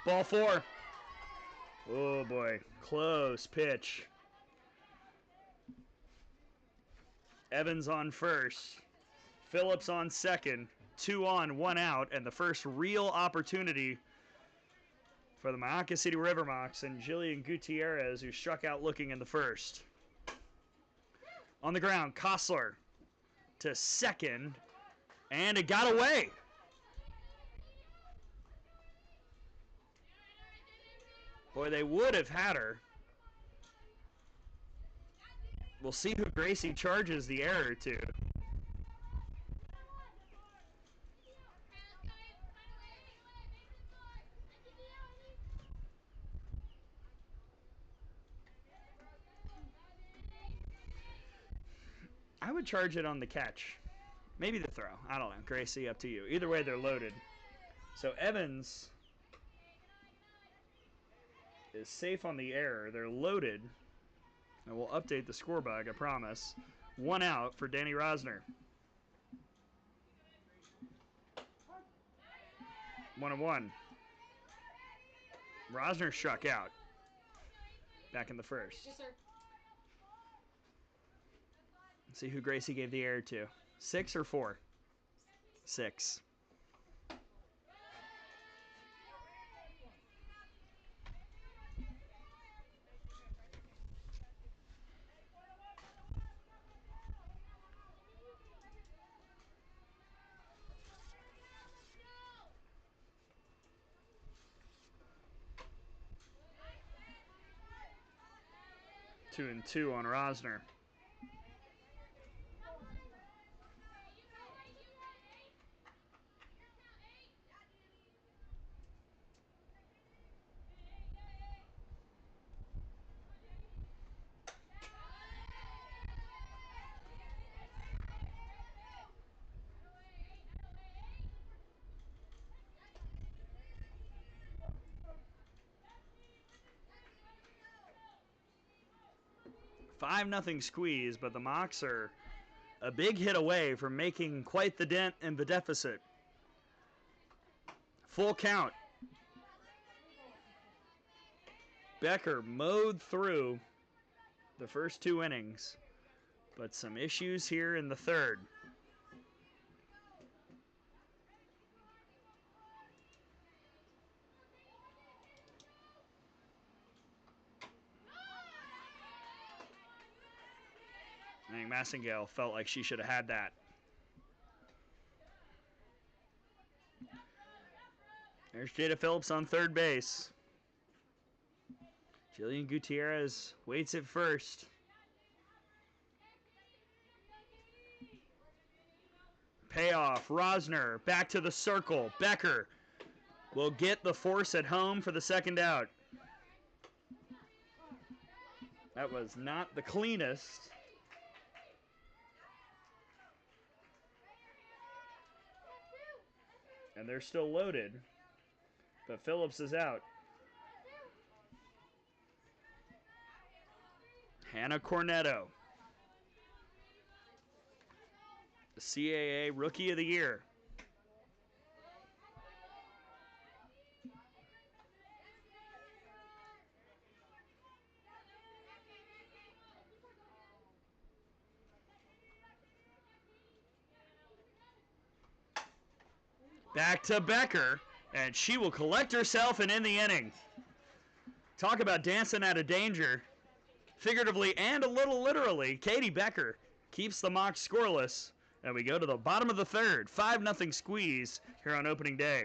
Ball four. Oh boy, close pitch. Evans on first. Phillips on second. 2 on, 1 out, and the first real opportunity for the Mahoka City River Mocs and Jillian Gutierrez, who struck out looking in the first. On the ground, Kostler to second, and it got away. Boy, they would have had her. We'll see who Gracie charges the error to. I would charge it on the catch. Maybe the throw. I don't know. Gracie, up to you. Either way, they're loaded. So Evans is safe on the error. They're loaded. And we'll update the score bug, I promise. 1 out for Danny Rosner. 1-1. Rosner struck out back in the first. Yes, sir. Let's see who Gracie gave the error to. 6 or 4? 6. Two and 2 on Rosner. 5-0 squeeze, but the Mocs are a big hit away from making quite the dent in the deficit. Full count. Becker mowed through the first 2 innings, but some issues here in the third. I think Massengale felt like she should have had that. There's Jada Phillips on third base. Jillian Gutierrez waits at first. Payoff. Rosner back to the circle. Becker will get the force at home for the second out. That was not the cleanest. And they're still loaded. But Phillips is out. Hannah Cornetto, the CAA Rookie of the Year. Back to Becker, and she will collect herself and end the inning. Talk about dancing out of danger, figuratively and a little literally. Katie Becker keeps the Mocs scoreless, and we go to the bottom of the third. 5-0 squeeze here on opening day.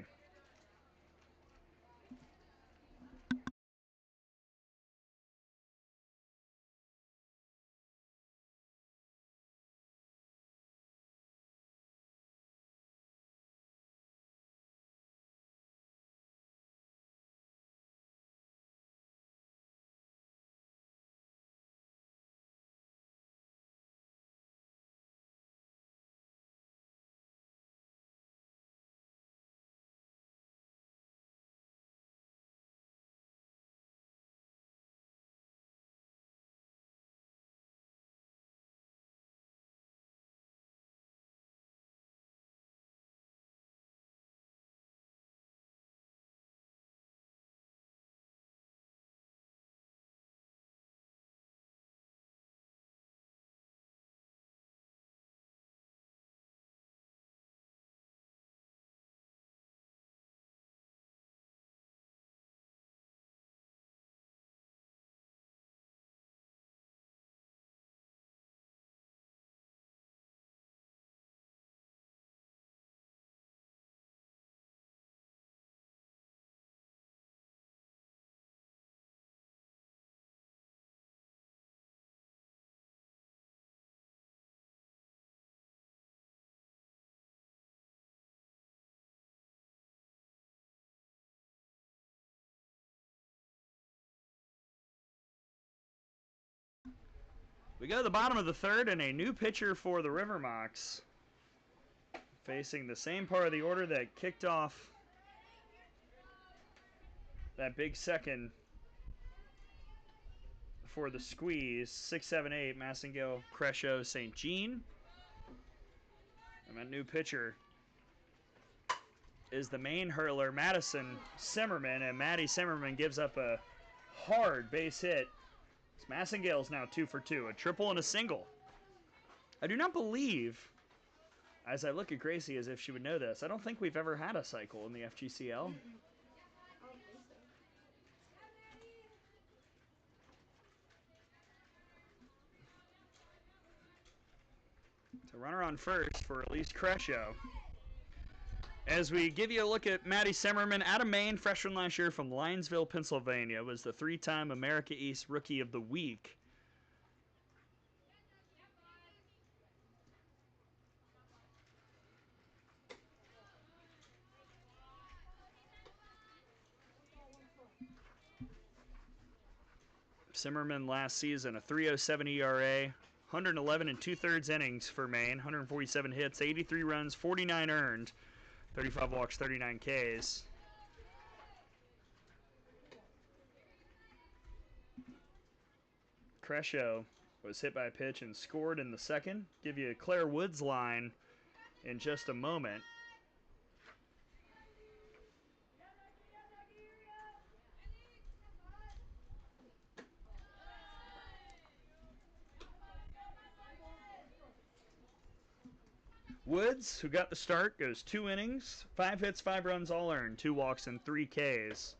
We go to the bottom of the third, and a new pitcher for the River Mocs, facing the same part of the order that kicked off that big second for the squeeze. 6, 7, 8, Massengale, Crescio, St. Jean. And that new pitcher is the main hurler, Madison Simmerman, and Maddie Simmerman gives up a hard base hit. Massengale's now 2 for 2, a triple and a single. I do not believe, as I look at Gracie as if she would know this, I don't think we've ever had a cycle in the FGCL. So runner on first for Elise Crescio. As we give you a look at Maddie Simmerman, out of Maine, freshman last year from Linesville, Pennsylvania, was the 3-time America East Rookie of the Week. Simmerman last season, a 3.07 ERA, 111 and 2/3 innings for Maine, 147 hits, 83 runs, 49 earned, 35 walks, 39 Ks. Crescio was hit by a pitch and scored in the second. Give you a Claire Woods line in just a moment. Woods, who got the start, goes 2 innings, 5 hits, 5 runs, all earned, 2 walks, and 3 Ks.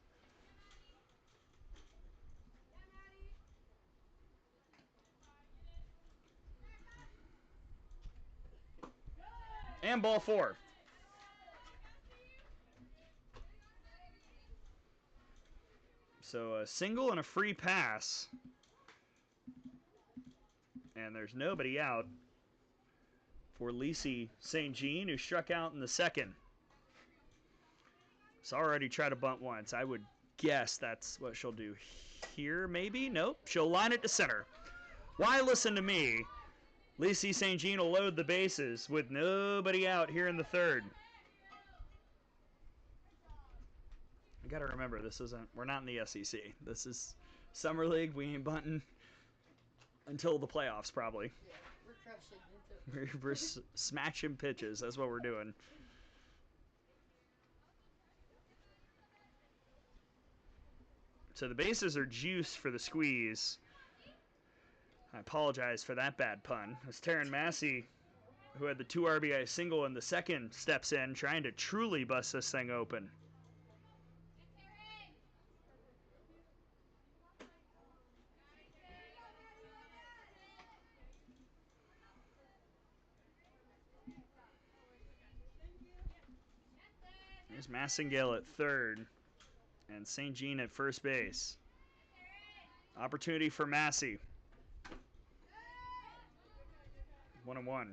And ball 4. So a single and a free pass. And there's nobody out for Lacey St. Jean, who struck out in the second. It's already tried to bunt once. I would guess that's what she'll do here, maybe? Nope. She'll line it to center. Why listen to me? Lacey St. Jean will load the bases with nobody out here in the third. I gotta remember, we're not in the SEC. This is Summer League. We ain't bunting until the playoffs, probably. Yeah, we're crushing into it. We're smashing pitches. That's what we're doing. So the bases are juiced for the squeeze. I apologize for that bad pun. As Taryn Massey, who had the 2 RBI single in the second, steps in, trying to truly bust this thing open. There's Massingale at third and St. Jean at first base. Opportunity for Massey. 1-1.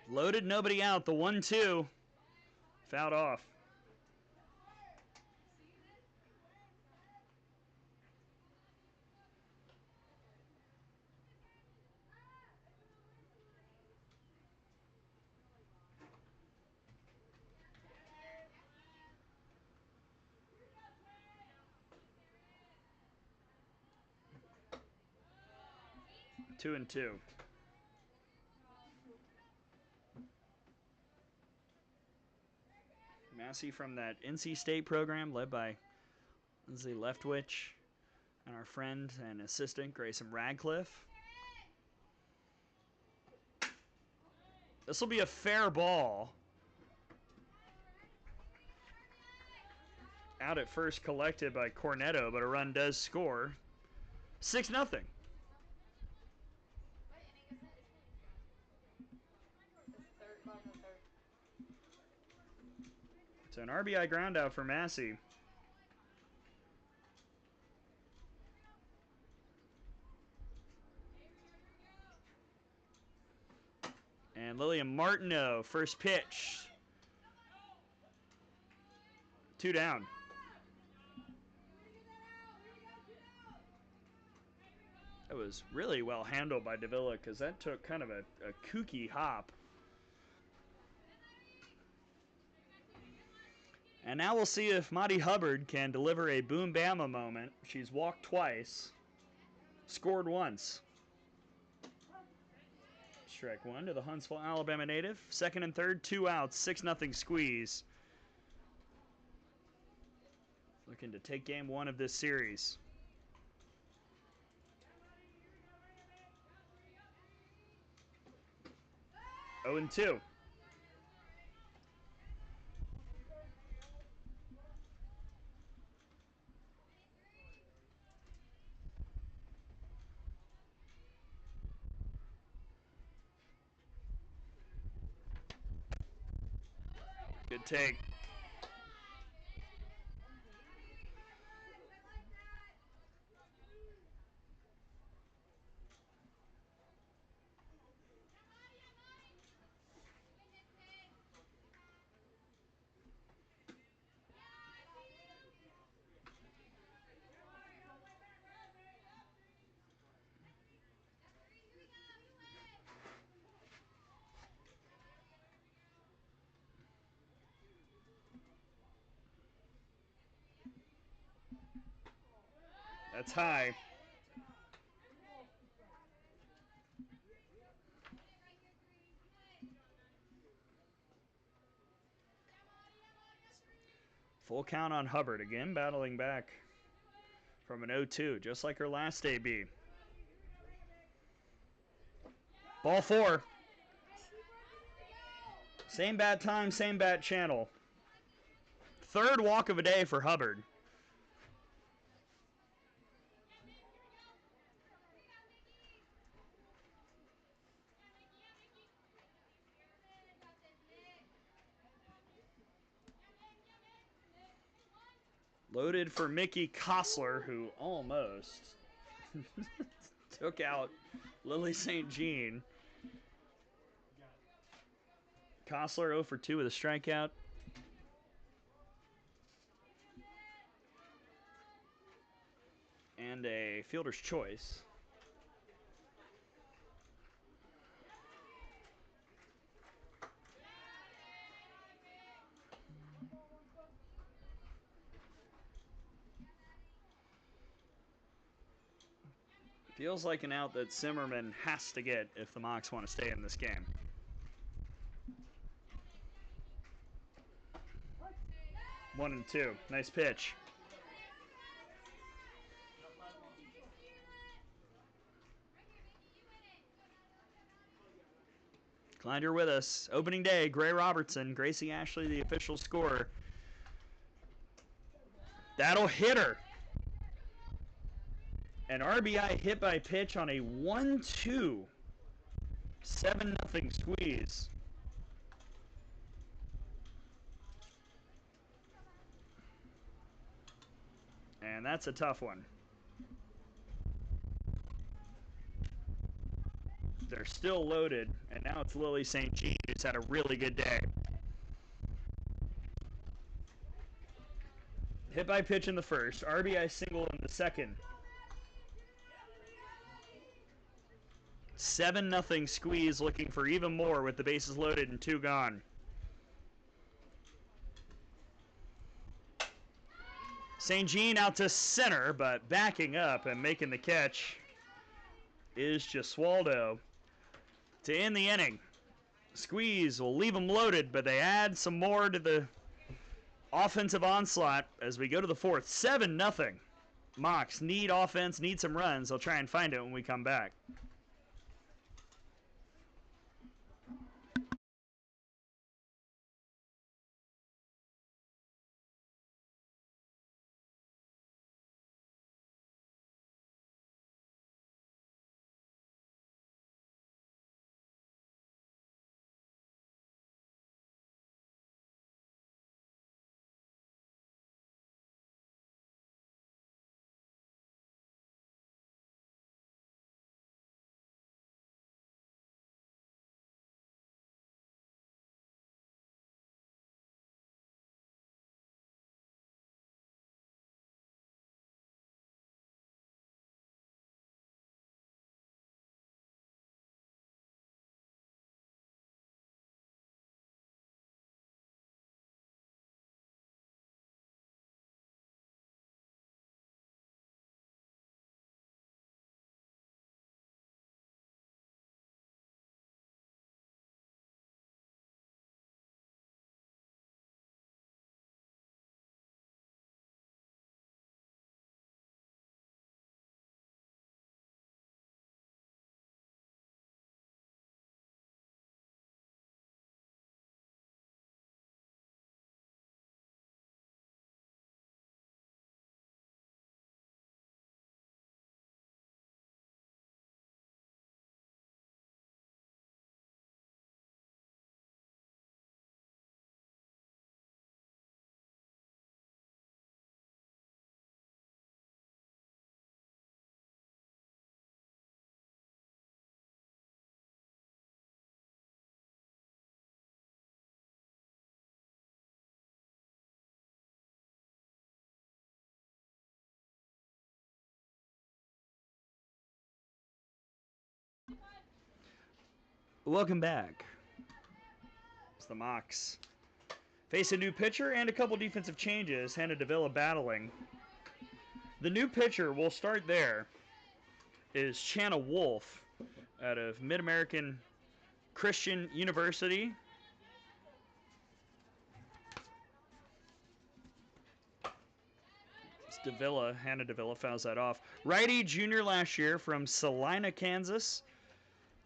Loaded, nobody out. The 1-2. Fouled off. Two and two. Massey from that NC State program led by Lindsay Leftwich and our friend and assistant Grayson Radcliffe. This will be a fair ball. Out at first collected by Cornetto, but a run does score. 6-0. So an RBI ground out for Massey. And Lillian Martineau, first pitch. 2 down. That was really well handled by Davila because that took kind of a kooky hop. And now we'll see if Maddie Hubbard can deliver a boom bama moment. She's walked twice, scored once. Strike 1 to the Huntsville, Alabama native. Second and third, 2 outs, 6-0 squeeze. Looking to take game 1 of this series. Oh and 2. Good take. That's high. Full count on Hubbard again, battling back from an 0-2, just like her last AB. Ball 4. Same bat time, same bat channel. Third walk of a day for Hubbard. Loaded for Mickey Kostler, who almost took out Lily St. Jean. Kostler 0 for 2 with a strikeout. And a fielder's choice. Feels like an out that Zimmerman has to get if the Mocs want to stay in this game. One and two. Nice pitch. Glad you're with us. Opening day, Gray Robertson, Gracie Ashley, the official scorer. That'll hit her. An RBI hit by pitch on a 1-2. 7-0 squeeze. And that's a tough one. They're still loaded, and now it's Lily St. Jean, who's had a really good day. Hit by pitch in the first, RBI single in the second. 7-0 squeeze, looking for even more with the bases loaded and 2 gone. St. Jean out to center, but backing up and making the catch is Gesualdo to end the inning. Squeeze will leave them loaded, but they add some more to the offensive onslaught as we go to the fourth. 7-0. Mocs need offense, need some runs. They'll try and find it when we come back. Welcome back. It's the Mocs. Face a new pitcher and a couple defensive changes. Hannah Davila battling. The new pitcher, we'll start there, is Chana Wolf out of Mid-American Christian University. It's Davila. Hannah Davila fouls that off. Righty, junior last year from Salina, Kansas.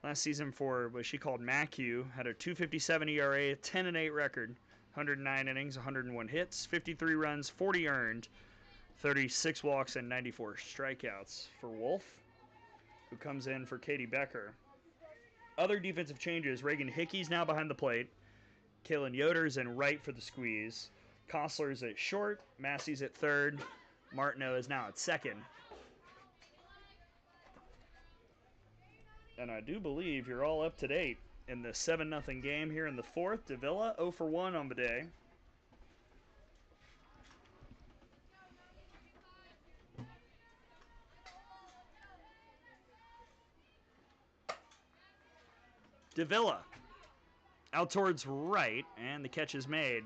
Last season for what she called MACU. Had a 2.57 ERA, 10-8 record. 109 innings, 101 hits, 53 runs, 40 earned, 36 walks, and 94 strikeouts for Wolf, who comes in for Katie Becker. Other defensive changes, Reagan Hickey's now behind the plate. Kaylin Yoder's in right for the squeeze. Kostler's at short. Massey's at third. Martineau is now at second. And I do believe you're all up to date in the 7-0 game here in the fourth. Davila 0 for 1 on the day. Davila out towards right, and the catch is made.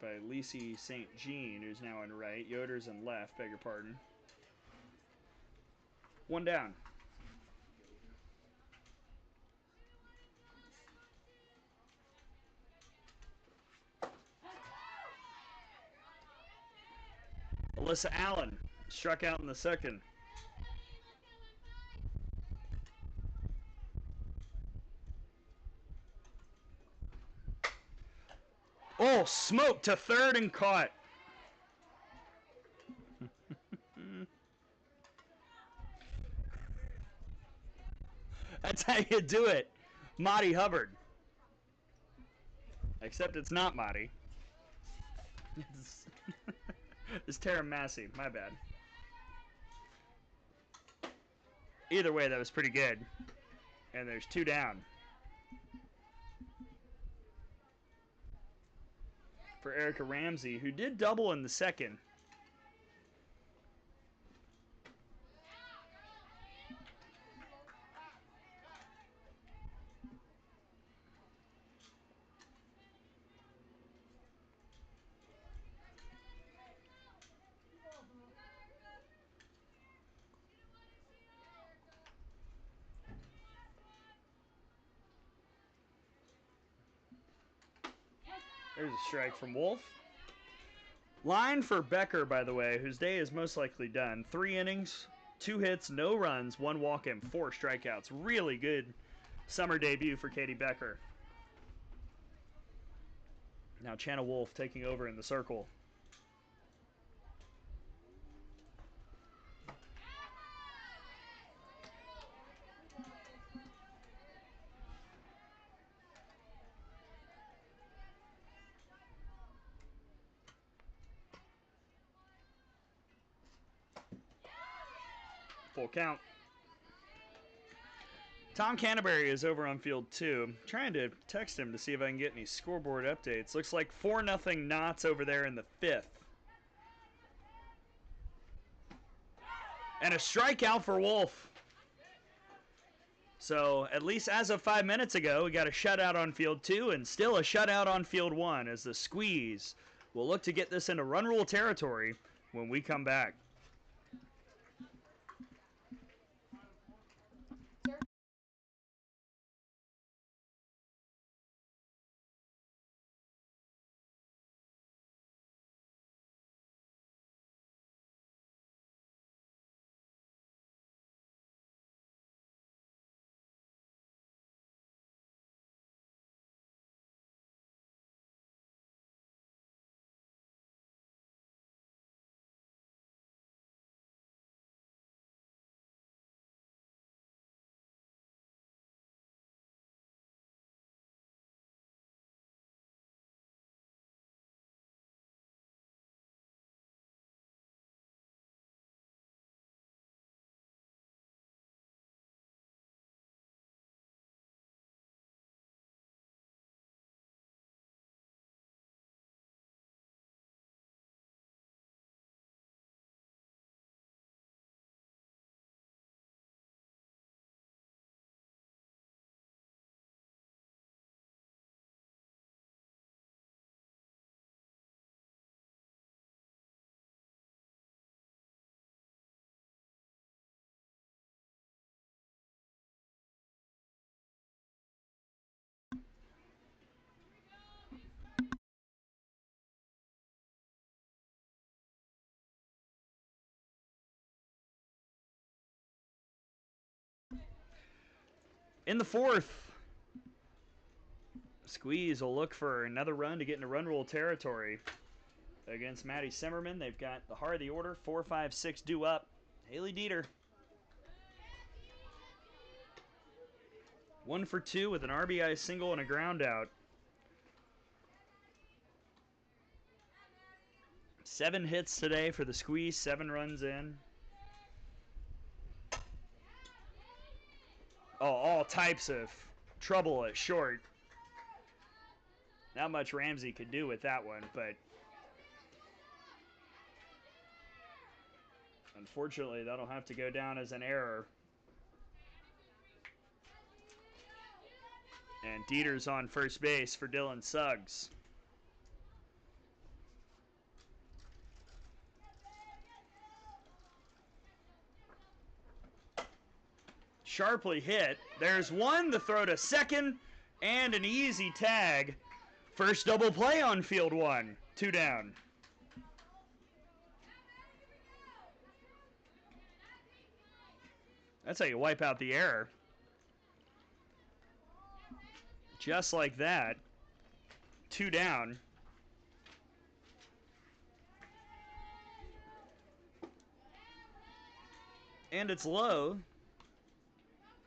By Lacey St. Jean, who's now in right. Yoder's in left, beg your pardon. One down. Alyssa Allen struck out in the second. Oh, smoke to third and caught. That's how you do it. Maddie Hubbard. Except it's not Maddie. It's Tara Massey. My bad. Either way, that was pretty good. And there's 2 down. For Erica Ramsey, who did double in the second. There's a strike from Wolf. Line for Becker, by the way, whose day is most likely done. 3 innings, 2 hits, no runs, 1 walk, and 4 strikeouts. Really good summer debut for Katie Becker. Now Chana Wolf taking over in the circle. Full count. Tom Canterbury is over on field 2. I'm trying to text him to see if I can get any scoreboard updates. Looks like 4-0 Knots over there in the 5th. And a strikeout for Wolf. So, at least as of 5 minutes ago, we got a shutout on field 2 and still a shutout on field 1 as the squeeze will look to get this into run rule territory when we come back. In the fourth, Squeeze will look for another run to get into run rule territory against Maddie Simmerman. They've got the heart of the order, 4, 5, 6 due up. Haley Dieter. 1 for 2 with an RBI single and a ground out. 7 hits today for the Squeeze, 7 runs in. Oh, all types of trouble at short. Not much Ramsey could do with that one, but unfortunately that'll have to go down as an error. And Dieter's on first base for Dylan Suggs. Sharply hit. There's one, the throw to second, and an easy tag. First double play on field 1. 2 down. That's how you wipe out the error. Just like that. 2 down. And it's low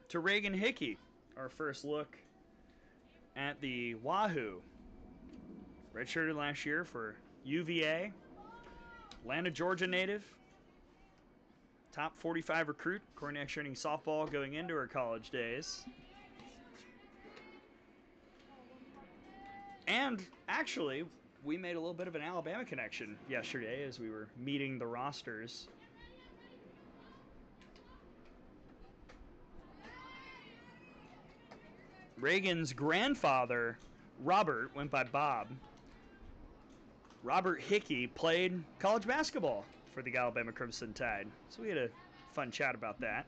to Reagan Hickey. Our first look at the Wahoo. Redshirted last year for UVA. Atlanta, Georgia native. Top 45 recruit, according to Extra Inning Softball going into her college days. And actually, we made a little bit of an Alabama connection yesterday as we were meeting the rosters. Reagan's grandfather, Robert, went by Bob. Robert Hickey played college basketball for the Alabama Crimson Tide. So we had a fun chat about that.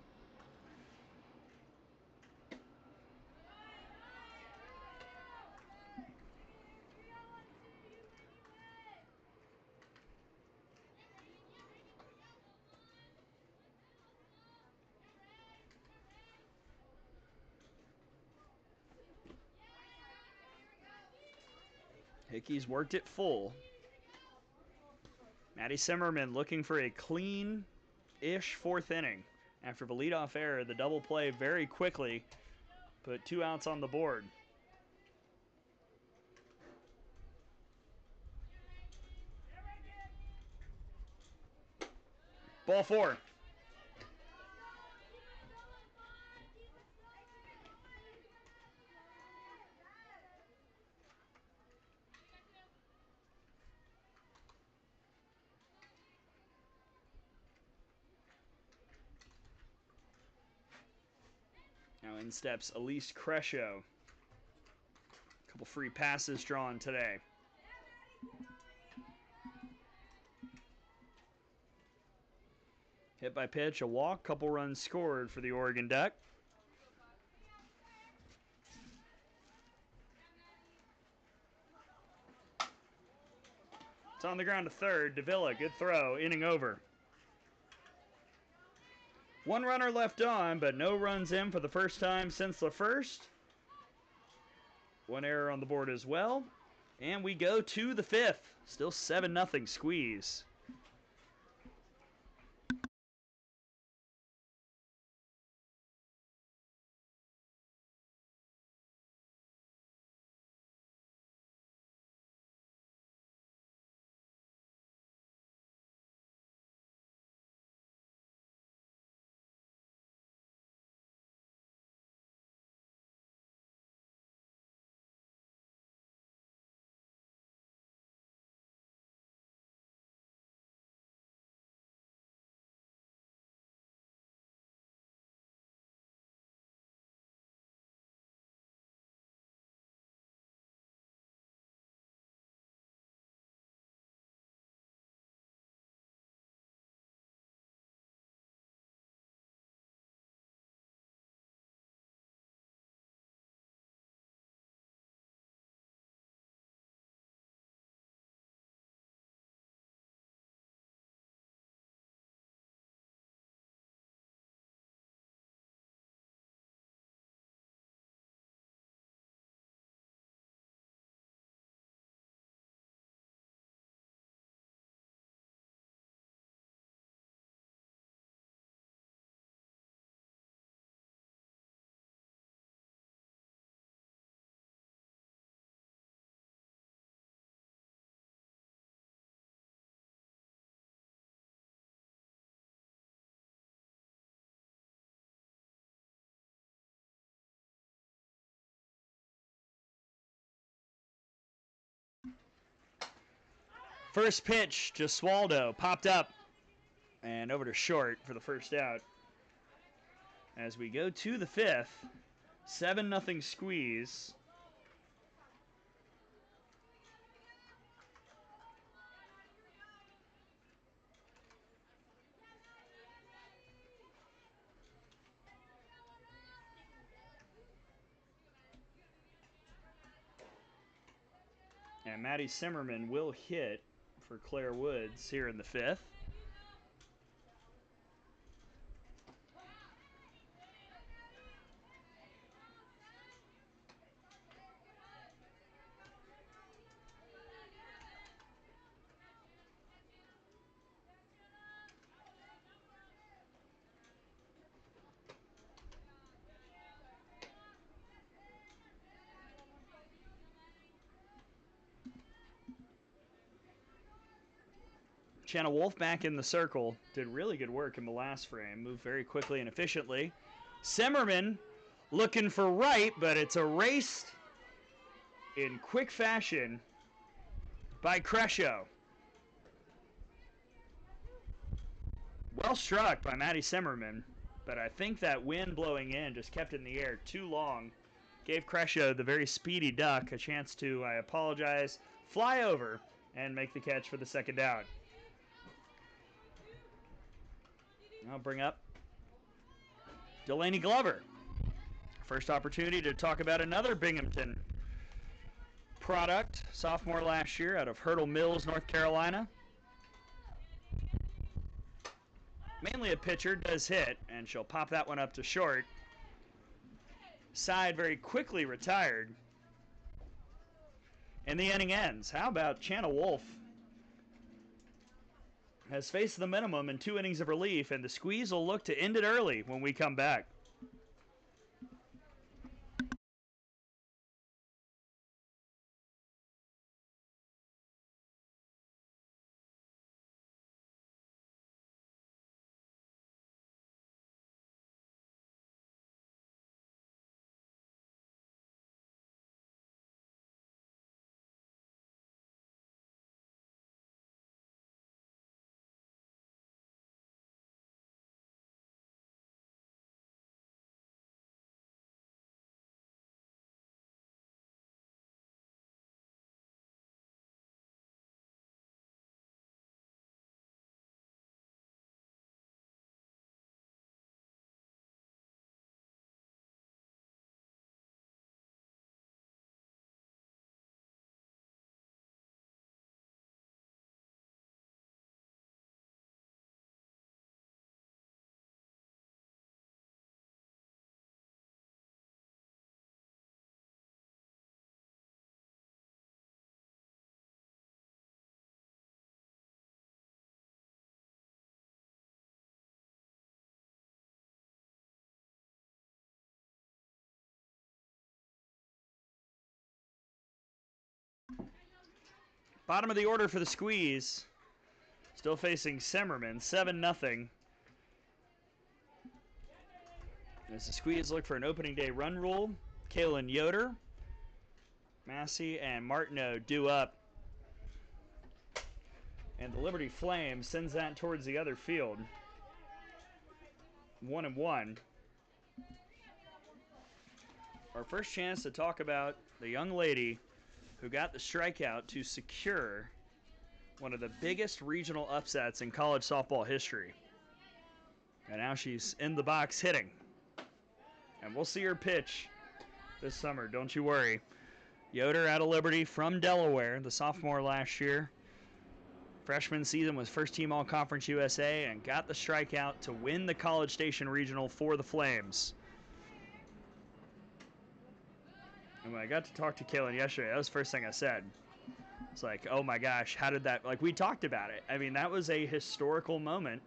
Hickey's worked it full. Maddie Simmerman looking for a clean-ish 4th inning. After the leadoff error, the double play very quickly put 2 outs on the board. Ball 4. Now in steps Elise Crescio. A couple free passes drawn today. Hit by pitch, a walk, couple runs scored for the Oregon Duck. It's on the ground to third. Davila, good throw, inning over. 1 runner left on, but no runs in for the first time since the first. 1 error on the board as well. And we go to the 5th. Still 7-0 Squeeze. First pitch, Gesualdo popped up and over to short for the first out. As we go to the fifth, 7-0 squeeze. And Maddie Simmerman will hit for Claire Woods here in the fifth. Shanna Wolf back in the circle. Did really good work in the last frame. Moved very quickly and efficiently. Simmerman looking for right, but it's erased in quick fashion by Crescio. Well struck by Maddie Simmerman, but I think that wind blowing in just kept it in the air too long. Gave Crescio, the very speedy duck, a chance to, I apologize, fly over and make the catch for the second out. I'll bring up Delaney Glover. First opportunity to talk about another Binghamton product. Sophomore last year out of Hurdle Mills, North Carolina. Mainly a pitcher, does hit, and she'll pop that one up to short. Side very quickly retired. And the inning ends. How about Shanna Wolf? Has faced the minimum in 2 innings of relief, and the squeeze will look to end it early when we come back. Bottom of the order for the squeeze. Still facing Simmerman, 7-0. As the squeeze look for an opening day run rule, Kaylin Yoder, Massey, and Martineau due up. And the Liberty Flame sends that towards the other field. 1-1. Our first chance to talk about the young lady who got the strikeout to secure one of the biggest regional upsets in college softball history. And now she's in the box hitting. And we'll see her pitch this summer, don't you worry. Yoder out of Liberty from Delaware, the sophomore last year. Freshman season was first team All-Conference USA and got the strikeout to win the College Station Regional for the Flames. And when I got to talk to Kaylin yesterday, that was the first thing I said. It's like, oh my gosh, how did that, like we talked about it. I mean, that was a historical moment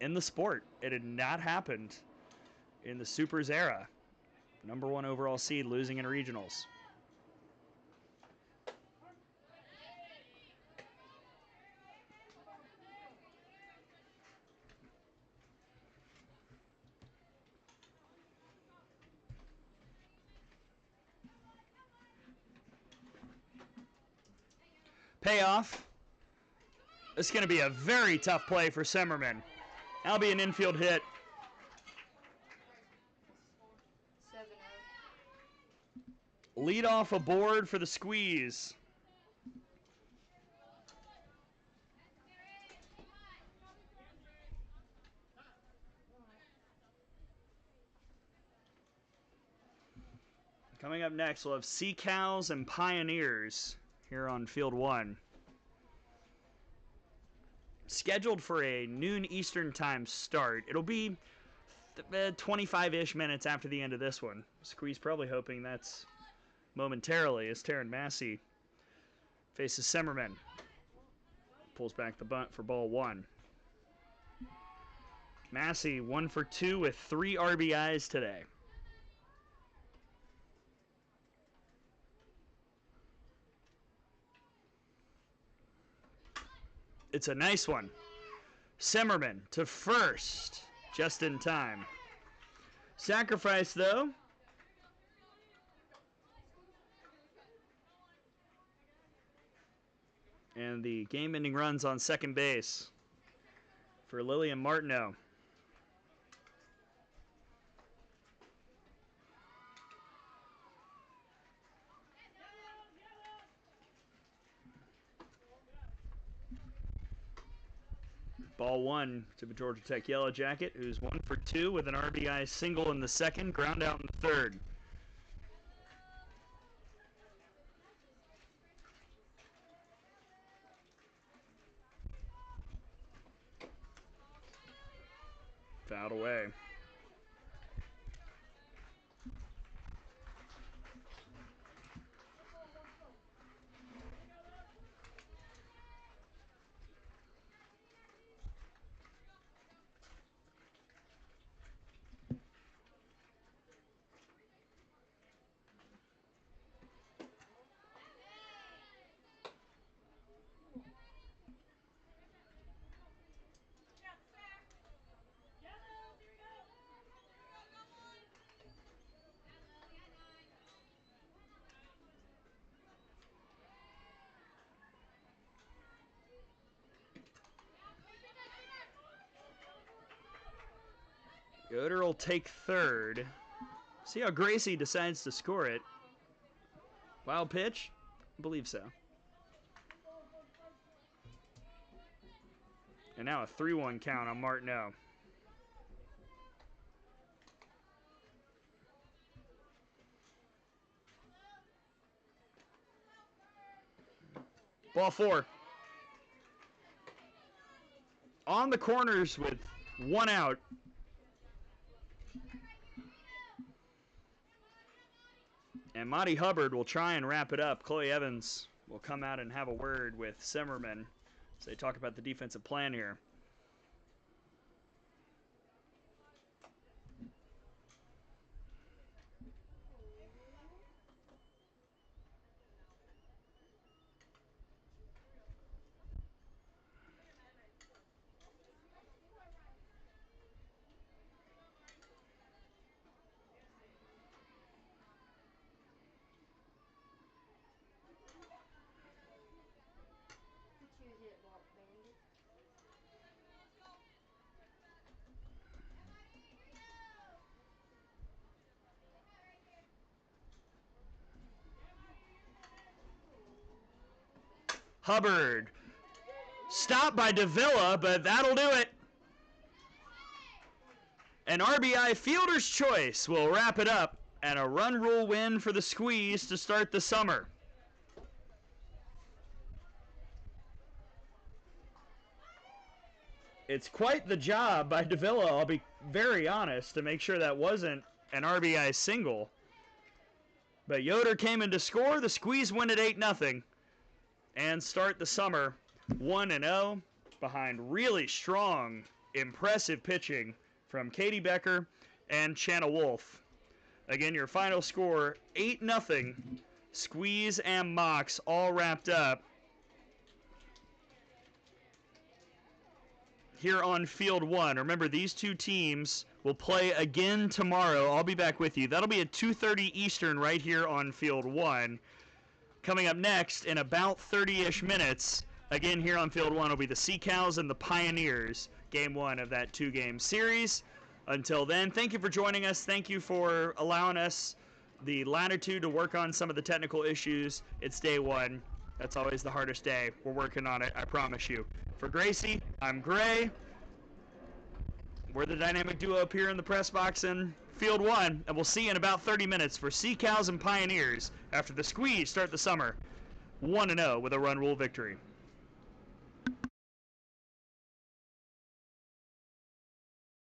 in the sport. It had not happened in the Supers era. #1 overall seed losing in regionals. Payoff It's going to be a very tough play for Semmerman. That'll be an infield hit. 7-0. Lead off aboard for the Squeeze. Coming up next, we'll have Sea Cows and Pioneers here on Field 1. Scheduled for a noon Eastern time start. It'll be 25-ish minutes after the end of this one. Squeeze probably hoping that's momentarily as Taryn Massey faces Semmerman. Pulls back the bunt for ball 1. Massey 1 for 2 with 3 RBIs today. It's a nice one. Semmerman to first, just in time. Sacrifice, though. And the game-ending runs on second base for Lillian Martineau. Ball 1 to the Georgia Tech Yellow Jacket, who's 1 for 2 with an RBI single in the second, ground out in the third. Fouled away. Yoder will take third. See how Gracie decides to score it. Wild pitch? I believe so. And now a 3-1 count on Martineau. Ball 4. On the corners with 1 out. And Monty Hubbard will try and wrap it up. Chloe Evans will come out and have a word with Semmerman as they talk about the defensive plan here. Hubbard. Stopped by Davila, but that'll do it. An RBI fielder's choice will wrap it up, and a run rule win for the Squeeze to start the summer. It's quite the job by Davila, I'll be very honest, to make sure that wasn't an RBI single. But Yoder came in to score. The Squeeze win at 8-0 and start the summer 1-0 behind really strong, impressive pitching from Katie Becker and Channa Wolf. Again, your final score, 8-0. Squeeze and Mocs all wrapped up here on Field 1. Remember, these two teams will play again tomorrow. I'll be back with you. That'll be at 2:30 Eastern right here on Field 1. Coming up next, in about 30-ish minutes, Again, here on Field 1 will be the Sea Cows and the Pioneers, Game 1 of that 2-game series. Until then, thank you for joining us. Thank you for allowing us the latitude to work on some of the technical issues. It's day 1. That's always the hardest day. We're working on it, I promise you. For Gracie, I'm Gray. We're the dynamic duo up here in the press box in Field 1, and we'll see you in about 30 minutes for Sea Cows and Pioneers after the Squeeze start the summer 1-0 with a run rule victory.